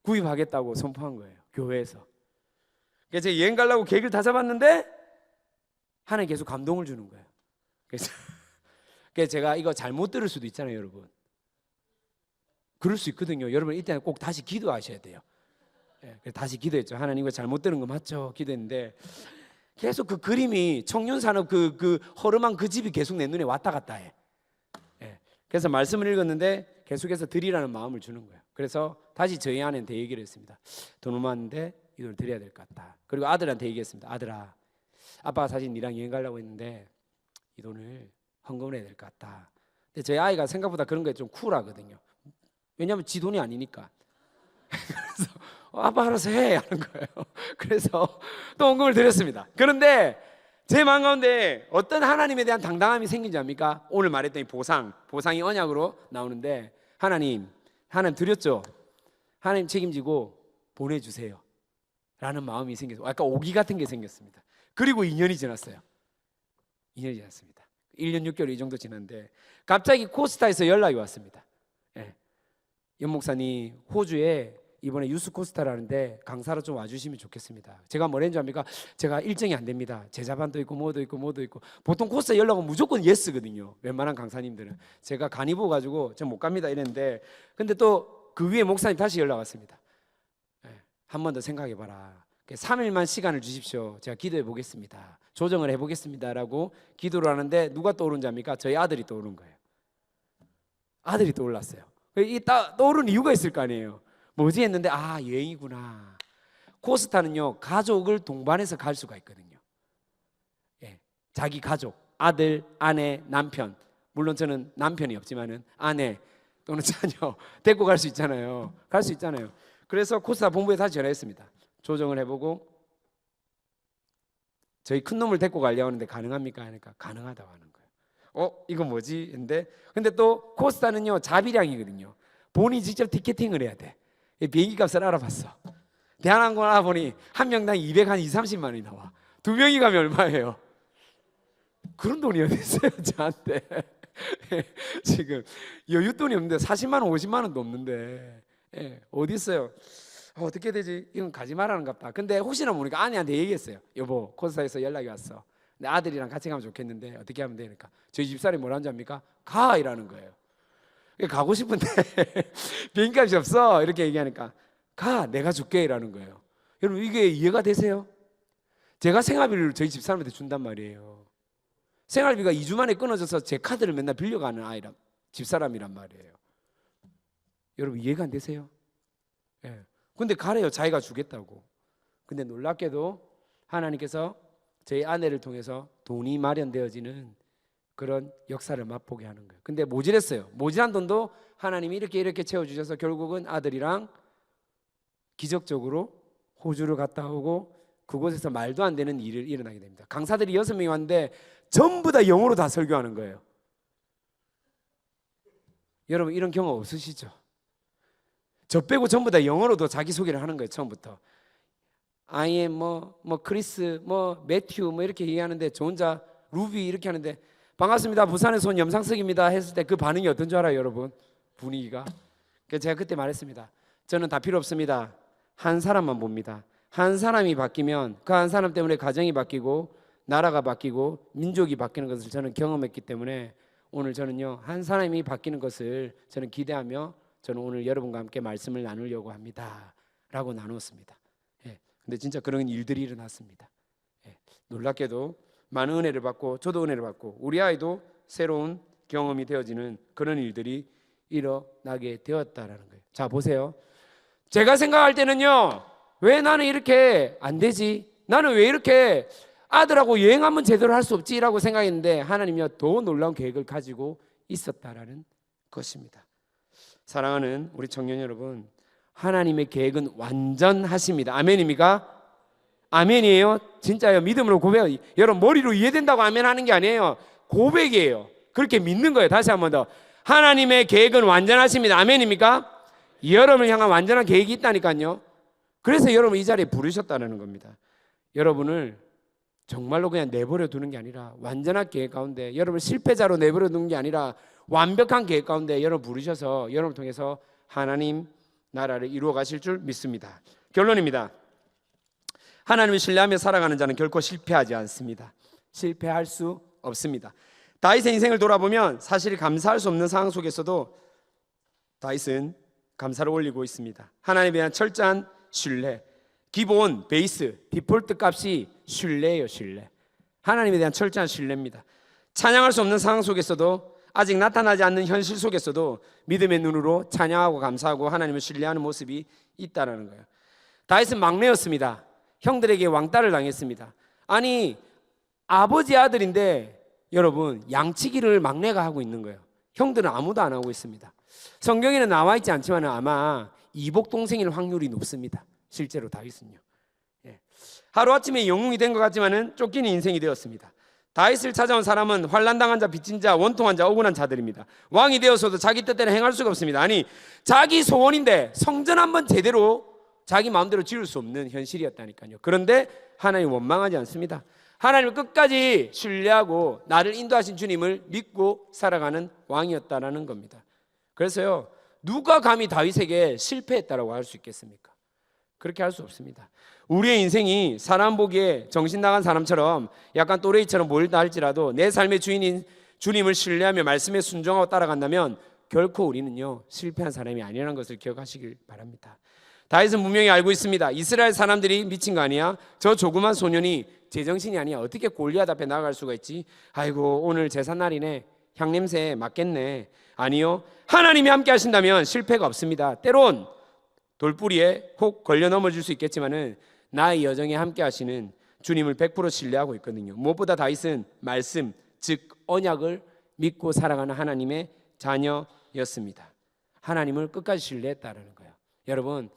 구입하겠다고 선포한 거예요. 교회에서. 그래서 제가 여행 가려고 계획을 다 잡았는데 하나님 계속 감동을 주는 거예요. 그래서 제가 이거 잘못 들을 수도 있잖아요, 여러분. 그럴 수 있거든요. 여러분 이때 꼭 다시 기도하셔야 돼요. 예, 그래서 다시 기도했죠. 하나님 이거 잘못 들은 거 맞죠? 기도했는데 계속 그 그림이 청년산업 그 허름한 그 집이 계속 내 눈에 왔다 갔다 해. 예, 그래서 말씀을 읽었는데 계속해서 드리라는 마음을 주는 거예요. 그래서 다시 저희 아내한테 얘기를 했습니다. 돈 얼마인데 이 돈을 드려야 될 것 같다. 그리고 아들한테 얘기했습니다. 아들아, 아빠가 사실 니랑 여행 가려고 했는데 이 돈을 헌금을 해야 될 것 같다. 근데 저희 아이가 생각보다 그런 게 좀 쿨하거든요. 왜냐하면 지 돈이 아니니까. 그래서 아빠 알아서 해 하는 거예요. 그래서 또 헌금을 드렸습니다. 그런데 제 마음 가운데 어떤 하나님에 대한 당당함이 생긴지 압니까? 오늘 말했던 이 보상이 언약으로 나오는데 하나님 드렸죠. 하나님 책임지고 보내주세요 라는 마음이 생겨서 약간 오기 같은 게 생겼습니다. 그리고 2년이 지났어요. 2년이 지났습니다. 1년 6개월 이 정도 지났는데 갑자기 코스타에서 연락이 왔습니다. 예. 연 목사님 호주에 이번에 유스코스타라는데 강사로 좀 와주시면 좋겠습니다. 제가 뭐랬는지 압니까? 제가 일정이 안 됩니다. 제자반도 있고 뭐도 있고 보통 코스타 연락은 무조건 예스거든요. 웬만한 강사님들은. 제가 간이 부어가지고 전 못 갑니다 이랬는데 근데 또 그 위에 목사님 다시 연락 왔습니다. 한 번 더 생각해봐라. 3일만 시간을 주십시오. 제가 기도해 보겠습니다. 조정을 해보겠습니다 라고 기도를 하는데 누가 떠오른지 압니까? 저희 아들이 떠오른 거예요. 아들이 떠올랐어요. 이 떠오른 이유가 있을 거 아니에요. 뭐지 했는데 여행이구나. 코스타는요 가족을 동반해서 갈 수가 있거든요. 예, 자기 가족, 아들, 아내, 남편, 물론 저는 남편이 없지만은 아내 또는 자녀 데리고 갈 수 있잖아요. 그래서 코스타 본부에 다시 전화했습니다. 조정을 해보고 저희 큰 놈을 데리고 가려고 하는데 가능합니까? 하니까 가능하다고 하는 거예요. 이거 뭐지? 했는데 근데 또 코스타는요 자비량이거든요. 본인이 직접 티켓팅을 해야 돼. 비행기 값을 알아봤어. 대한항공 알아보니 한 명당 230만 원이 나와. 2명이 가면 얼마예요? 그런 돈이 어디 있어요 저한테. 지금 여윳돈이 없는데 40만 원 50만 원도 없는데 어디 있어요? 어떻게 되지? 이건 가지 말라는 갑다. 근데 혹시나 모르니까 아내한테 얘기했어요. 여보 코스타에서 연락이 왔어. 내 아들이랑 같이 가면 좋겠는데 어떻게 하면 되니까 저희 집사람이 뭐라는지 압니까? 가 이라는 거예요. 가고 싶은데 비행값이 없어 이렇게 얘기하니까 가 내가 줄게 이라는 거예요. 여러분 이게 이해가 되세요? 제가 생활비를 저희 집사람한테 준단 말이에요. 생활비가 2주 만에 끊어져서 제 카드를 맨날 빌려가는 집사람이란 말이에요. 여러분 이해가 안 되세요? 근데 가래요. 자기가 주겠다고. 근데 놀랍게도 하나님께서 저희 아내를 통해서 돈이 마련되어지는 그런 역사를 맛보게 하는 거예요. 근데 모질했어요. 모질한 돈도 하나님이 이렇게 채워주셔서 결국은 아들이랑 기적적으로 호주를 갔다 오고 그곳에서 말도 안 되는 일을 일어나게 됩니다. 강사들이 6명이 왔는데 전부 다 영어로 다 설교하는 거예요. 여러분 이런 경험 없으시죠? 저 빼고 전부 다 영어로도 자기소개를 하는 거예요. 처음부터 I am 크리스 매튜 이렇게 얘기하는데 저 혼자 루비 이렇게 하는데 반갑습니다. 부산에서 온 염상석입니다 했을 때 그 반응이 어떤 줄 알아요, 여러분? 분위기가. 그래서 제가 그때 말했습니다. 저는 다 필요 없습니다. 한 사람만 봅니다. 한 사람이 바뀌면 그 한 사람 때문에 가정이 바뀌고 나라가 바뀌고 민족이 바뀌는 것을 저는 경험했기 때문에 오늘 저는요 한 사람이 바뀌는 것을 저는 기대하며 저는 오늘 여러분과 함께 말씀을 나누려고 합니다 라고 나누었습니다. 근데 진짜 그런 일들이 일어났습니다. 놀랍게도 많은 은혜를 받고 저도 은혜를 받고 우리 아이도 새로운 경험이 되어지는 그런 일들이 일어나게 되었다라는 거예요. 자 보세요. 제가 생각할 때는요 왜 나는 이렇게 안 되지? 나는 왜 이렇게 아들하고 여행 한번 제대로 할 수 없지라고 생각했는데 하나님이요 더 놀라운 계획을 가지고 있었다라는 것입니다. 사랑하는 우리 청년 여러분, 하나님의 계획은 완전하십니다. 아멘입니까? 아멘이에요. 진짜요. 믿음으로 고백. 여러분 머리로 이해된다고 아멘 하는 게 아니에요. 고백이에요. 그렇게 믿는 거예요. 다시 한 번 더. 하나님의 계획은 완전하십니다. 아멘입니까? 여러분을 향한 완전한 계획이 있다니까요. 그래서 여러분 이 자리에 부르셨다는 겁니다. 여러분을 정말로 그냥 내버려 두는 게 아니라 완전한 계획 가운데 여러분을 실패자로 내버려 두는 게 아니라 완벽한 계획 가운데 여러분 부르셔서 여러분을 통해서 하나님 나라를 이루어 가실 줄 믿습니다. 결론입니다. 하나님을 신뢰하며 살아가는 자는 결코 실패하지 않습니다. 실패할 수 없습니다. 다윗의 인생을 돌아보면 사실 감사할 수 없는 상황 속에서도 다윗은 감사를 올리고 있습니다. 하나님에 대한 철저한 신뢰, 기본 베이스 디폴트 값이 신뢰예요. 신뢰. 하나님에 대한 철저한 신뢰입니다. 찬양할 수 없는 상황 속에서도 아직 나타나지 않는 현실 속에서도 믿음의 눈으로 찬양하고 감사하고 하나님을 신뢰하는 모습이 있다는 거예요. 다윗은 막내였습니다. 형들에게 왕따를 당했습니다. 아니 아버지 아들인데 여러분 양치기를 막내가 하고 있는 거예요. 형들은 아무도 안 하고 있습니다. 성경에는 나와 있지 않지만 아마 이복 동생일 확률이 높습니다. 실제로 다윗은요. 하루아침에 영웅이 된 것 같지만 쫓기는 인생이 되었습니다. 다윗을 찾아온 사람은 환난당한 자, 빚진 자, 원통한 자, 억울한 자들입니다. 왕이 되어서도 자기 뜻대로 행할 수가 없습니다. 아니 자기 소원인데 성전 한번 제대로 자기 마음대로 지을 수 없는 현실이었다니까요. 그런데 하나님 원망하지 않습니다. 하나님을 끝까지 신뢰하고 나를 인도하신 주님을 믿고 살아가는 왕이었다라는 겁니다. 그래서요 누가 감히 다윗에게 실패했다라고 할 수 있겠습니까? 그렇게 할 수 없습니다. 우리의 인생이 사람 보기에 정신 나간 사람처럼 약간 또래이처럼 보일다 할지라도 내 삶의 주인인 주님을 신뢰하며 말씀에 순종하고 따라간다면 결코 우리는요 실패한 사람이 아니라는 것을 기억하시길 바랍니다. 다윗은 분명히 알고 있습니다. 이스라엘 사람들이 미친 거 아니야? 저 조그만 소년이 제정신이 아니야. 어떻게 골리앗 앞에 나아갈 수가 있지? 아이고 오늘 제삿날이네. 향냄새 맡겠네. 아니요, 하나님이 함께 하신다면 실패가 없습니다. 때론 돌뿌리에 혹 걸려 넘어질 수 있겠지만은 나의 여정에 함께 하시는 주님을 100% 신뢰하고 있거든요. 무엇보다 다윗은 말씀, 즉 언약을 믿고 살아가는 하나님의 자녀였습니다. 하나님을 끝까지 신뢰했다는 거예요. 여러분,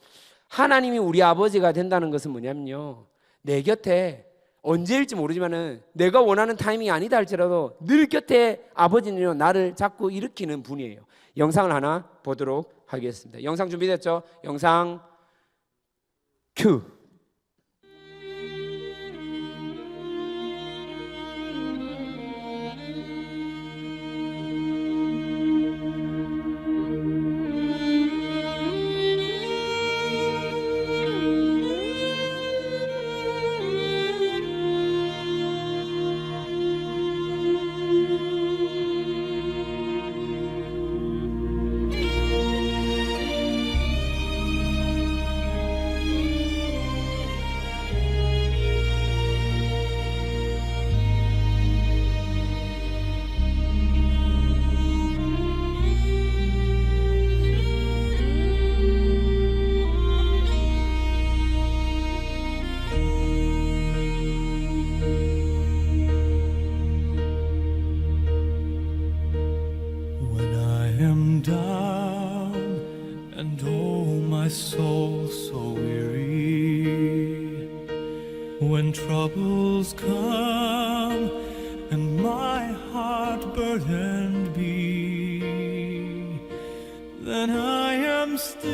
하나님이 우리 아버지가 된다는 것은 뭐냐면요, 내 곁에 언제일지 모르지만은 내가 원하는 타이밍이 아니다 할지라도 늘 곁에 아버지는요 나를 자꾸 일으키는 분이에요. 영상을 하나 보도록 하겠습니다. 영상 준비됐죠? 영상 큐. troubles come and my heart burdened be, then I am still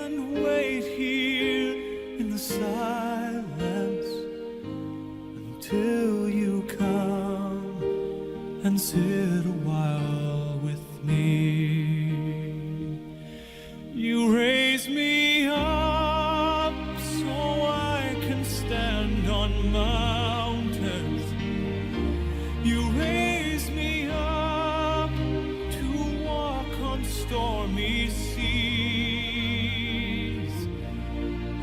and wait here in the silence until you come and sit a while with me. You raise me up so I can stand on mountains. You raise me up to walk on stormy seas.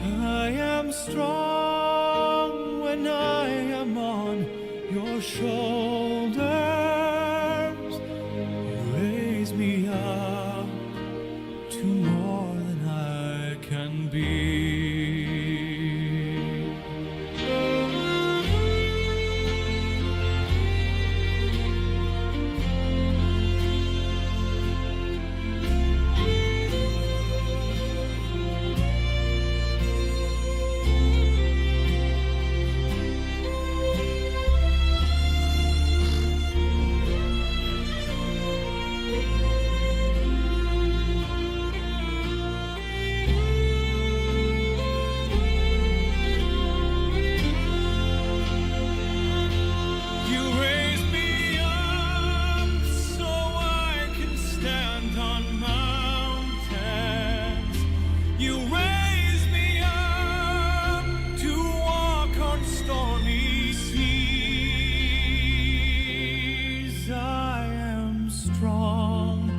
I am strong when I am on your shoulders. You raise me up to more than I can be. You raise me up so I can stand on mountains. You raise me up to walk on stormy seas. I am strong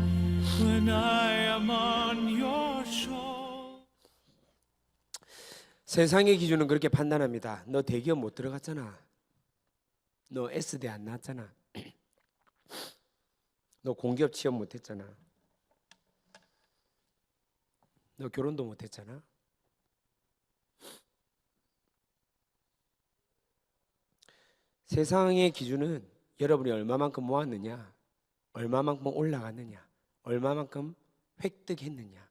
when I am on your shore. 세상의 기준은 그렇게 판단합니다. 너 대기업 못 들어갔잖아. 너 S대 안 나왔잖아. 너 공기업 취업 못했잖아. 너 결혼도 못했잖아. 세상의 기준은 여러분이 얼마만큼 모았느냐, 얼마만큼 올라갔느냐, 얼마만큼 획득했느냐,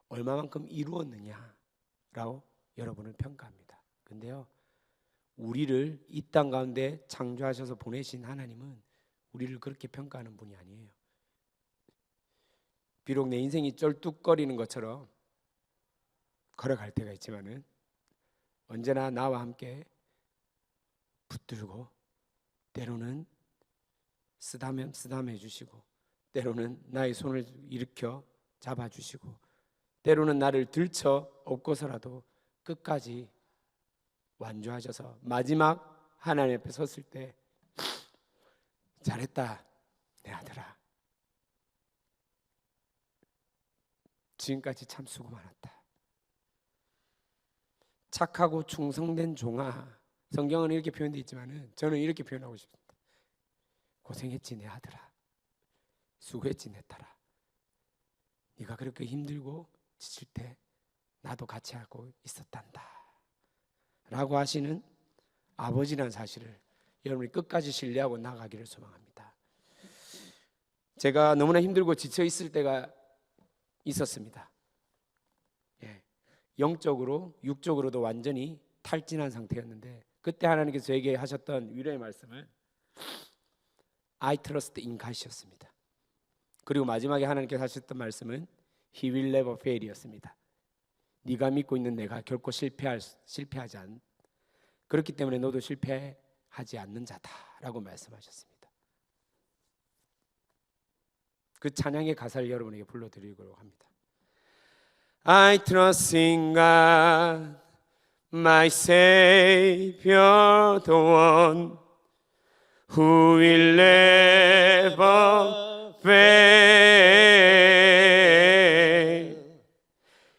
얼마만큼 이루었느냐라고 여러분을 평가합니다. 근데요, 우리를 이 땅 가운데 창조하셔서 보내신 하나님은 우리를 그렇게 평가하는 분이 아니에요. 비록 내 인생이 쩔뚝거리는 것처럼 걸어갈 때가 있지만은 언제나 나와 함께 붙들고, 때로는 쓰다면 쓰담해 주시고, 때로는 나의 손을 일으켜 잡아 주시고, 때로는 나를 들쳐 업고서라도 끝까지 완주하셔서 마지막 하나님 앞에 섰을 때 잘했다 내 아들아, 지금까지 참 수고 많았다, 착하고 충성된 종아. 성경은 이렇게 표현되어 있지만은 저는 이렇게 표현하고 싶습니다. 고생했지 내 아들아, 수고했지 내 딸아. 네가 그렇게 힘들고 지칠 때 나도 같이 하고 있었단다 라고 하시는 아버지라는 사실을 여러분이 끝까지 신뢰하고 나가기를 소망합니다. 제가 너무나 힘들고 지쳐 있을 때가 있었습니다. 영적으로 육적으로도 완전히 탈진한 상태였는데, 그때 하나님께서 저에게 하셨던 위로의 말씀은 I trust in God이었습니다. 그리고 마지막에 하나님께서 하셨던 말씀은 He will never fail이었습니다. 네가 믿고 있는 내가 결코 실패하지 않. 그렇기 때문에 너도 실패하지 않는 자다라고 말씀하셨습니다. 그 찬양의 가사를 여러분에게 불러드리도록 합니다. I trust in God, my Savior, the one who will never fail.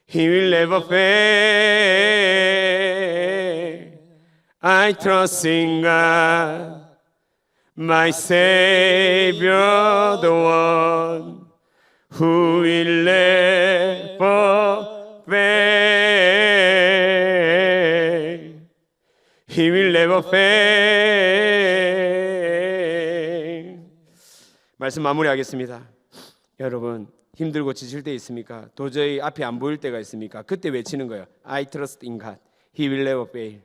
He will never fail. I trust in God, my Savior, the one who will never fail. He will never fail. 말씀 마무리하겠습니다. 여러분, 힘들고 지칠 때 있습니까? 도저히 앞이 안 보일 때가 있습니까? 그때 외치는 거예요. I trust in God. He will never fail.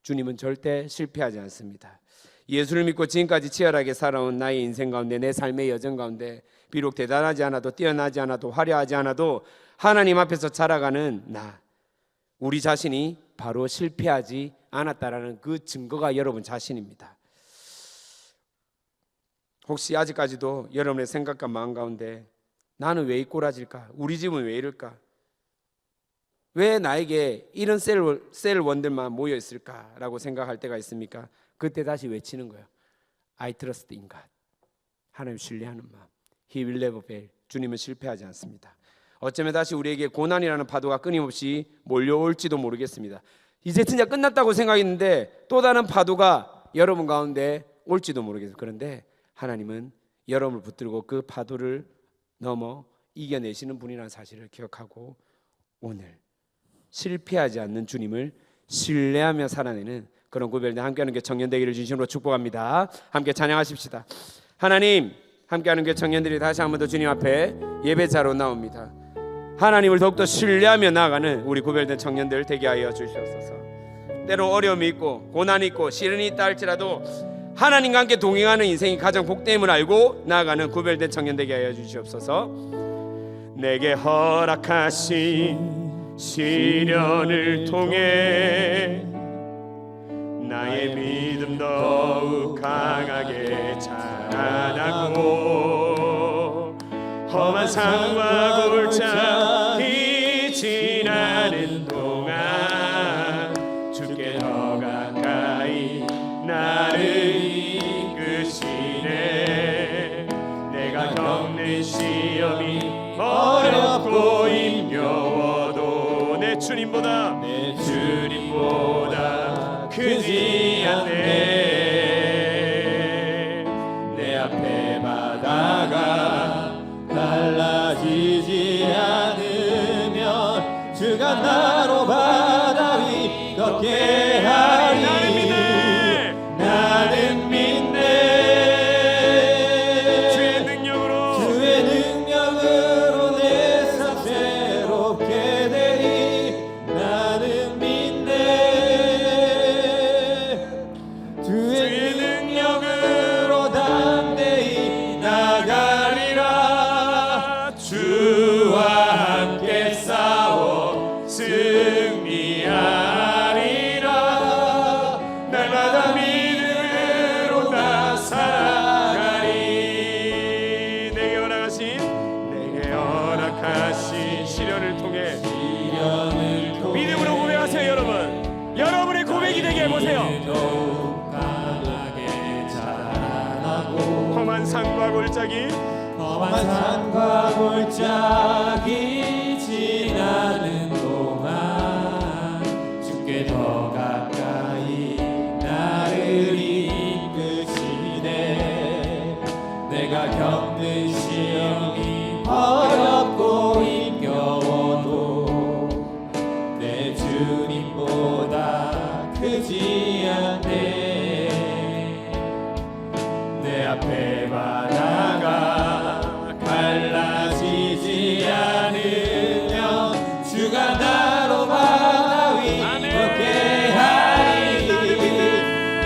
주님은 절대 실패하지 않습니다. 예수를 믿고 지금까지 치열하게 살아온 나의 인생 가운데, 내 삶의 여정 가운데 비록 대단하지 않아도, 뛰어나지 않아도, 화려하지 않아도 하나님 앞에서 자라가는 나, 우리 자신이 바로 실패하지 않았다라는 그 증거가 여러분 자신입니다. 혹시 아직까지도 여러분의 생각과 마음 가운데 나는 왜 이 꼬라질까? 우리 집은 왜 이럴까? 왜 나에게 이런 셀원들만 모여 있을까라고 생각할 때가 있습니까? 그때 다시 외치는 거예요. I trust in God. 하나님 신뢰하는 마음. He will never fail. 주님은 실패하지 않습니다. 어쩌면 다시 우리에게 고난이라는 파도가 끊임없이 몰려올지도 모르겠습니다. 이제 진짜 끝났다고 생각했는데 또 다른 파도가 여러분 가운데 올지도 모르겠어요. 그런데 하나님은 여러분을 붙들고 그 파도를 넘어 이겨내시는 분이라는 사실을 기억하고 오늘 실패하지 않는 주님을 신뢰하며 살아내는 그런 구별된 함께하는 게 청년되기를 진심으로 축복합니다. 함께 찬양하십시다. 하나님, 함께하는 게 청년들이 다시 한 번 더 주님 앞에 예배자로 나옵니다. 하나님을 더욱더 신뢰하며 나아가는 우리 구별된 청년들 되게 하여 주시옵소서. 때로 어려움이 있고 고난이 있고 시련이 있다 할지라도 하나님과 함께 동행하는 인생이 가장 복됨을 알고 나아가는 구별된 청년 되게 하여 주시옵소서. 내게 허락하신 시련을 통해 나의 믿음 더욱 강하게 자라나고 험한 상과 골짜기 지나는 동안 주께 더 가까이 나를 이끄시네. 내가 겪는 시험이 어렵고 힘겨워도 내 주님보다 크지 않네. 내 앞에 바다가 달라지지 않으면 주가 나로 바다 위 걷게 하리. 나는 믿네. 주의 능력으로 내 삶 새롭게 되리. 나는 믿네. 주의 능력으로 담대히 나가리라. 주와 함께 싸워 승리하리라. 날마다 믿음으로 나 살아가리. 내게 허락하신 시련을 통해 믿음으로 고백하세요. 여러분의 고백이 되게 해보세요. 험한 산과 골짜기 지나는 동안 주께 더 가까이 나를 이끄시네. 내가 겪는 시험이 어렵고 힘겨워도 내 주님보다 크지 않네. 내 앞에 바다가 갈라지지 않으면 주가 나로 바다 위 걷게 하리.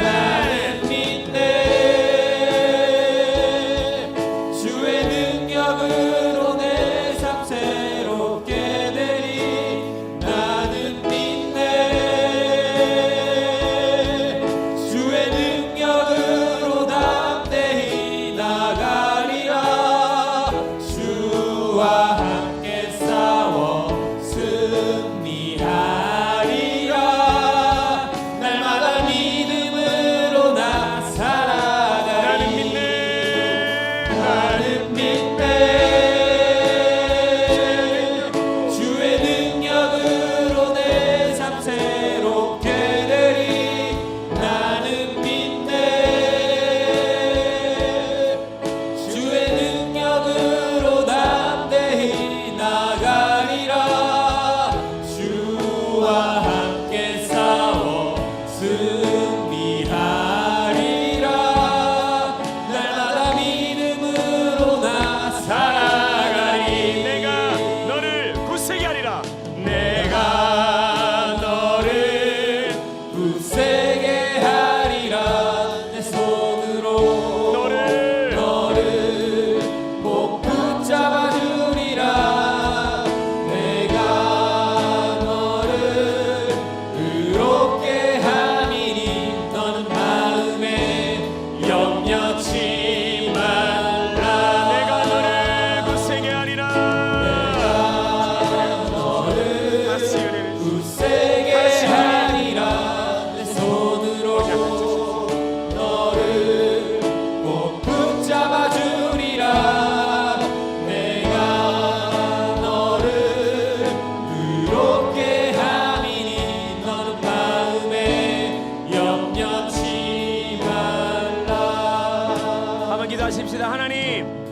나는 믿네. 주의 능력으로 내 삶 새롭게 되리. 나는 믿네. 주의 능력으로 담대히 나가리라. 주와 함께 싸워 승리하리라. 날마다 믿음으로 나 살아가리. 나는 믿네. 주의 능력으로 내 삶 새롭게 되리. 나는 믿네. 주의 능력으로 담대히 나가리라. 주와 함께 싸워 승리하리라. 날마다 믿음으로 나 살아가리. 내가 너를 굳세게 하리라. 내가 너를 굳세게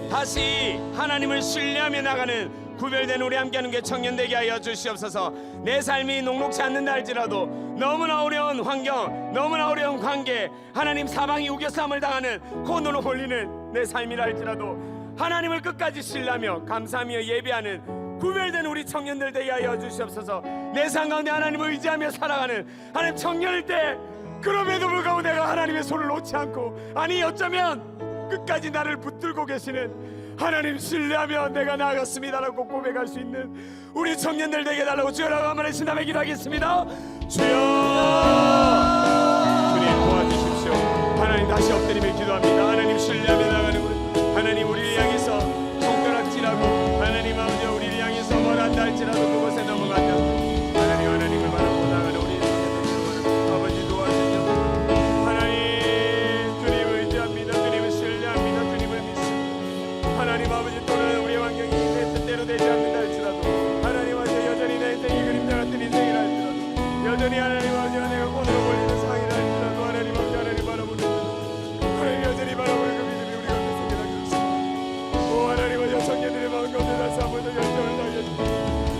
다시 하나님을 신뢰하며 나가는 구별된 우리 함께하는 게 청년 되게 하여 주시옵소서. 내 삶이 녹록지 않는다 할지라도 너무나 어려운 환경, 너무나 어려운 관계, 하나님 사방이 우겨싸움을 당하는 혼으로 홀리는 내 삶이라 할지라도 하나님을 끝까지 신뢰하며 감사하며 예배하는 구별된 우리 청년들 되게 하여 주시옵소서. 내 삶 가운데 하나님을 의지하며 살아가는 하나님 청년일 때, 그럼에도 불구하고 내가 하나님의 손을 놓지 않고, 아니 어쩌면 끝까지 나를 붙들고 계시는 하나님 신뢰하며 내가 나아갔습니다라고 고백할 수 있는 우리 청년들 되게 달라고 주여라고 한번 하신다면 기도하겠습니다. 주여, 주님 도와주십시오. 하나님 다시 엎드리며 기도합니다. 하나님 신뢰하며 나가는 우리 하나님, 우리를 향해서 손가락질하고 하나님 아버지 우리를 향해서 뭘 한다 할지라도 그곳에 넘어가지 않고 하나님, 하나님을 바라보고 나가는 우리 청년들 아버지 도와주시옵소서. 하나님, 주님을 의지합니다. 주님을 신뢰합니다. 주님을 믿습니다. 하나님 아버지, 또는 우리 환경이 내 뜻대로 되지 않는다 할지라도 하나님 아버지 여전히 내 인생이 그림자 같은 인생이라 할지라도 여전히 하나님 아버지가 내가 곤으로 몰리는 상이라 할지라도 하나님 아버지 하나님 바라보는 하나님 여전히 바라보는 그 믿음이 우리 가운데 생겨나게 하소서. 오 하나님 아버지, 청년들의 마음 가운데 다시 한 번 더 열정을 다하여 주시고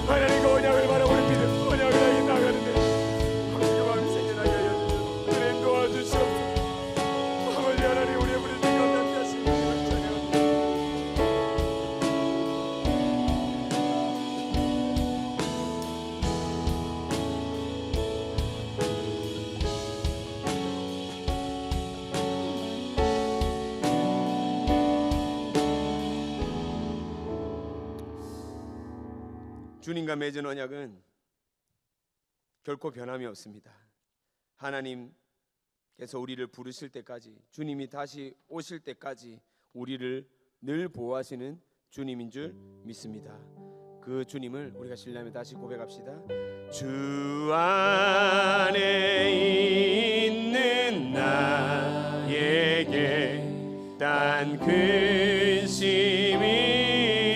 하나님 그 언약을 바라보는 믿음, 언약을 향해 나가는데 하나님의 마음이 생겨나게 하여 주시고 주님 도와주시옵소서. 아버지 하나님, 우리의 부르심 가운데 함께 하시는 주님을 찬양합니다. 주님과 맺은 언약은 결코 변함이 없습니다. 하나님께서 우리를 부르실 때까지, 주님이 다시 오실 때까지 우리를 늘 보호하시는 주님인 줄 믿습니다. 그 주님을 우리가 신뢰하며 다시 고백합시다. 주 안에 있는 나에게 딴 근심이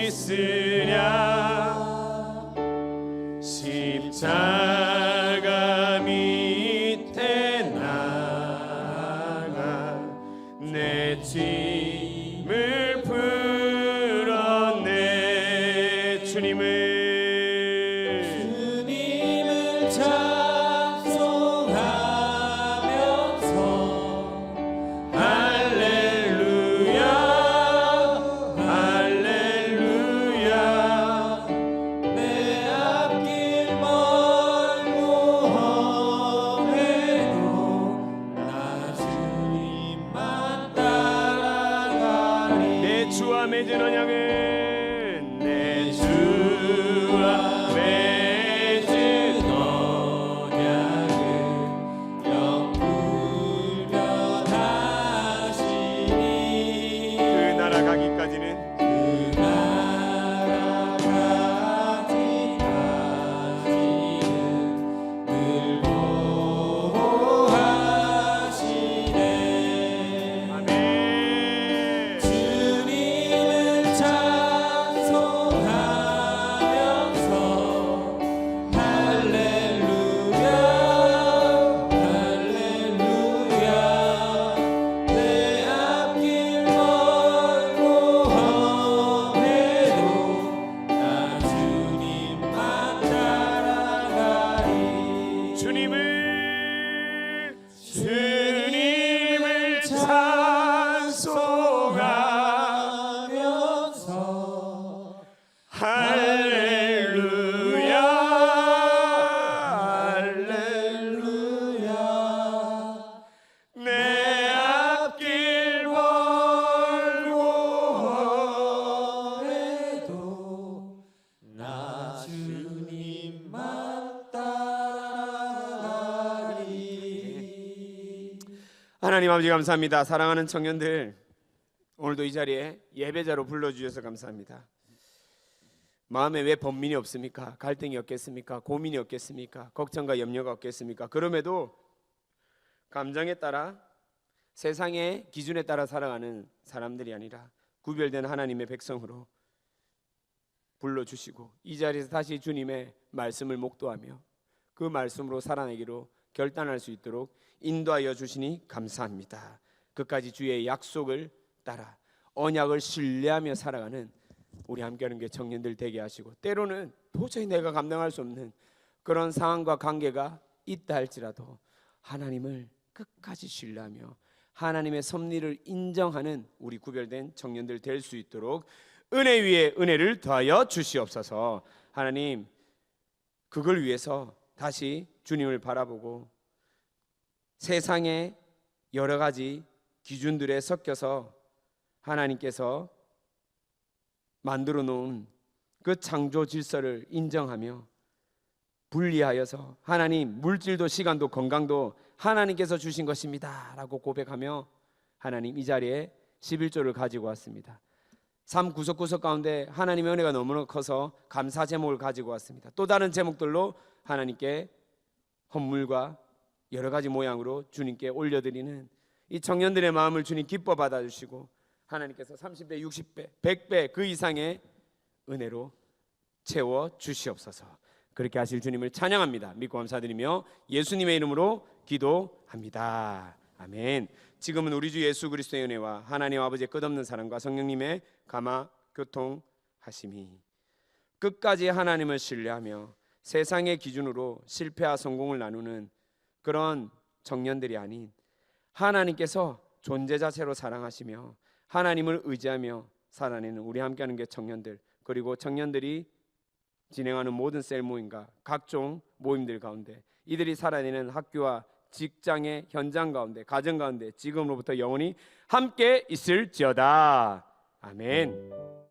있으랴. 십자가 밑에 나가 내 짐을 풀어내. 주님을 찬송하면서 할렐루야 할렐루야. 내 앞길 멀고 험해도 나 주님만 따라가리. 내 주와 맺은 언약은, 내 주와 맺은 언약은 영불변 하시니. 그 나라 가기까지는, 그 나라 가기까지는 늘 보호하시네. 아멘. 주님을 찬송하면서 할렐루야 할렐루야. 내 앞길 멀고 험해도 나 주님만 따라가리. 주님을 찬송하면서 할렐루야 할렐루야. 내 앞길 멀고 험해도 나 주님만 따라가리. 하나님 아버지 감사합니다. 사랑하는 청년들, 오늘도 이 자리에 예배자로 불러주셔서 감사합니다. 마음에 왜 번민이 없습니까? 갈등이 없겠습니까? 고민이 없겠습니까? 걱정과 염려가 없겠습니까? 그럼에도 감정에 따라, 세상의 기준에 따라 살아가는 사람들이 아니라 구별된 하나님의 백성으로 불러주시고 이 자리에서 다시 주님의 말씀을 목도하며 그 말씀으로 살아내기로 결단할 수 있도록 인도하여 주시니 감사합니다. 끝까지 주의 약속을 따라 언약을 신뢰하며 살아가는 우리 함께하는 게 청년들 되게 하시고, 때로는 도저히 내가 감당할 수 없는 그런 상황과 관계가 있다 할지라도 하나님을 끝까지 신뢰하며 하나님의 섭리를 인정하는 우리 구별된 청년들 될 수 있도록 은혜 위에 은혜를 더하여 주시옵소서. 하나님, 그걸 위해서 다시 주님을 바라보고 세상의 여러 가지 기준들에 섞여서 하나님께서 만들어 놓은 그 창조 질서를 인정하며 분리하여서 하나님, 물질도 시간도 건강도 하나님께서 주신 것입니다 라고 고백하며 하나님, 이 자리에 11조를 가지고 왔습니다. 삶 구석구석 가운데 하나님의 은혜가 너무나 커서 감사 제목을 가지고 왔습니다. 또 다른 제목들로 하나님께 헌물과 여러 가지 모양으로 주님께 올려드리는 이 청년들의 마음을 주님 기뻐 받아주시고 하나님께서 30배, 60배, 100배 그 이상의 은혜로 채워 주시옵소서. 그렇게 하실 주님을 찬양합니다. 믿고 감사드리며 예수님의 이름으로 기도합니다. 아멘. 지금은 우리 주 예수 그리스도의 은혜와 하나님 아버지의 끝없는 사랑과 성령님의 감화 교통하심이 끝까지 하나님을 신뢰하며 세상의 기준으로 실패와 성공을 나누는 그런 청년들이 아닌 하나님께서 존재 자체로 사랑하시며 하나님을 의지하며 살아내는 우리 함께하는 게 청년들, 그리고 청년들이 진행하는 모든 셀 모임과 각종 모임들 가운데 이들이 살아내는 학교와 직장의 현장 가운데, 가정 가운데 지금으로부터 영원히 함께 있을지어다. 아멘.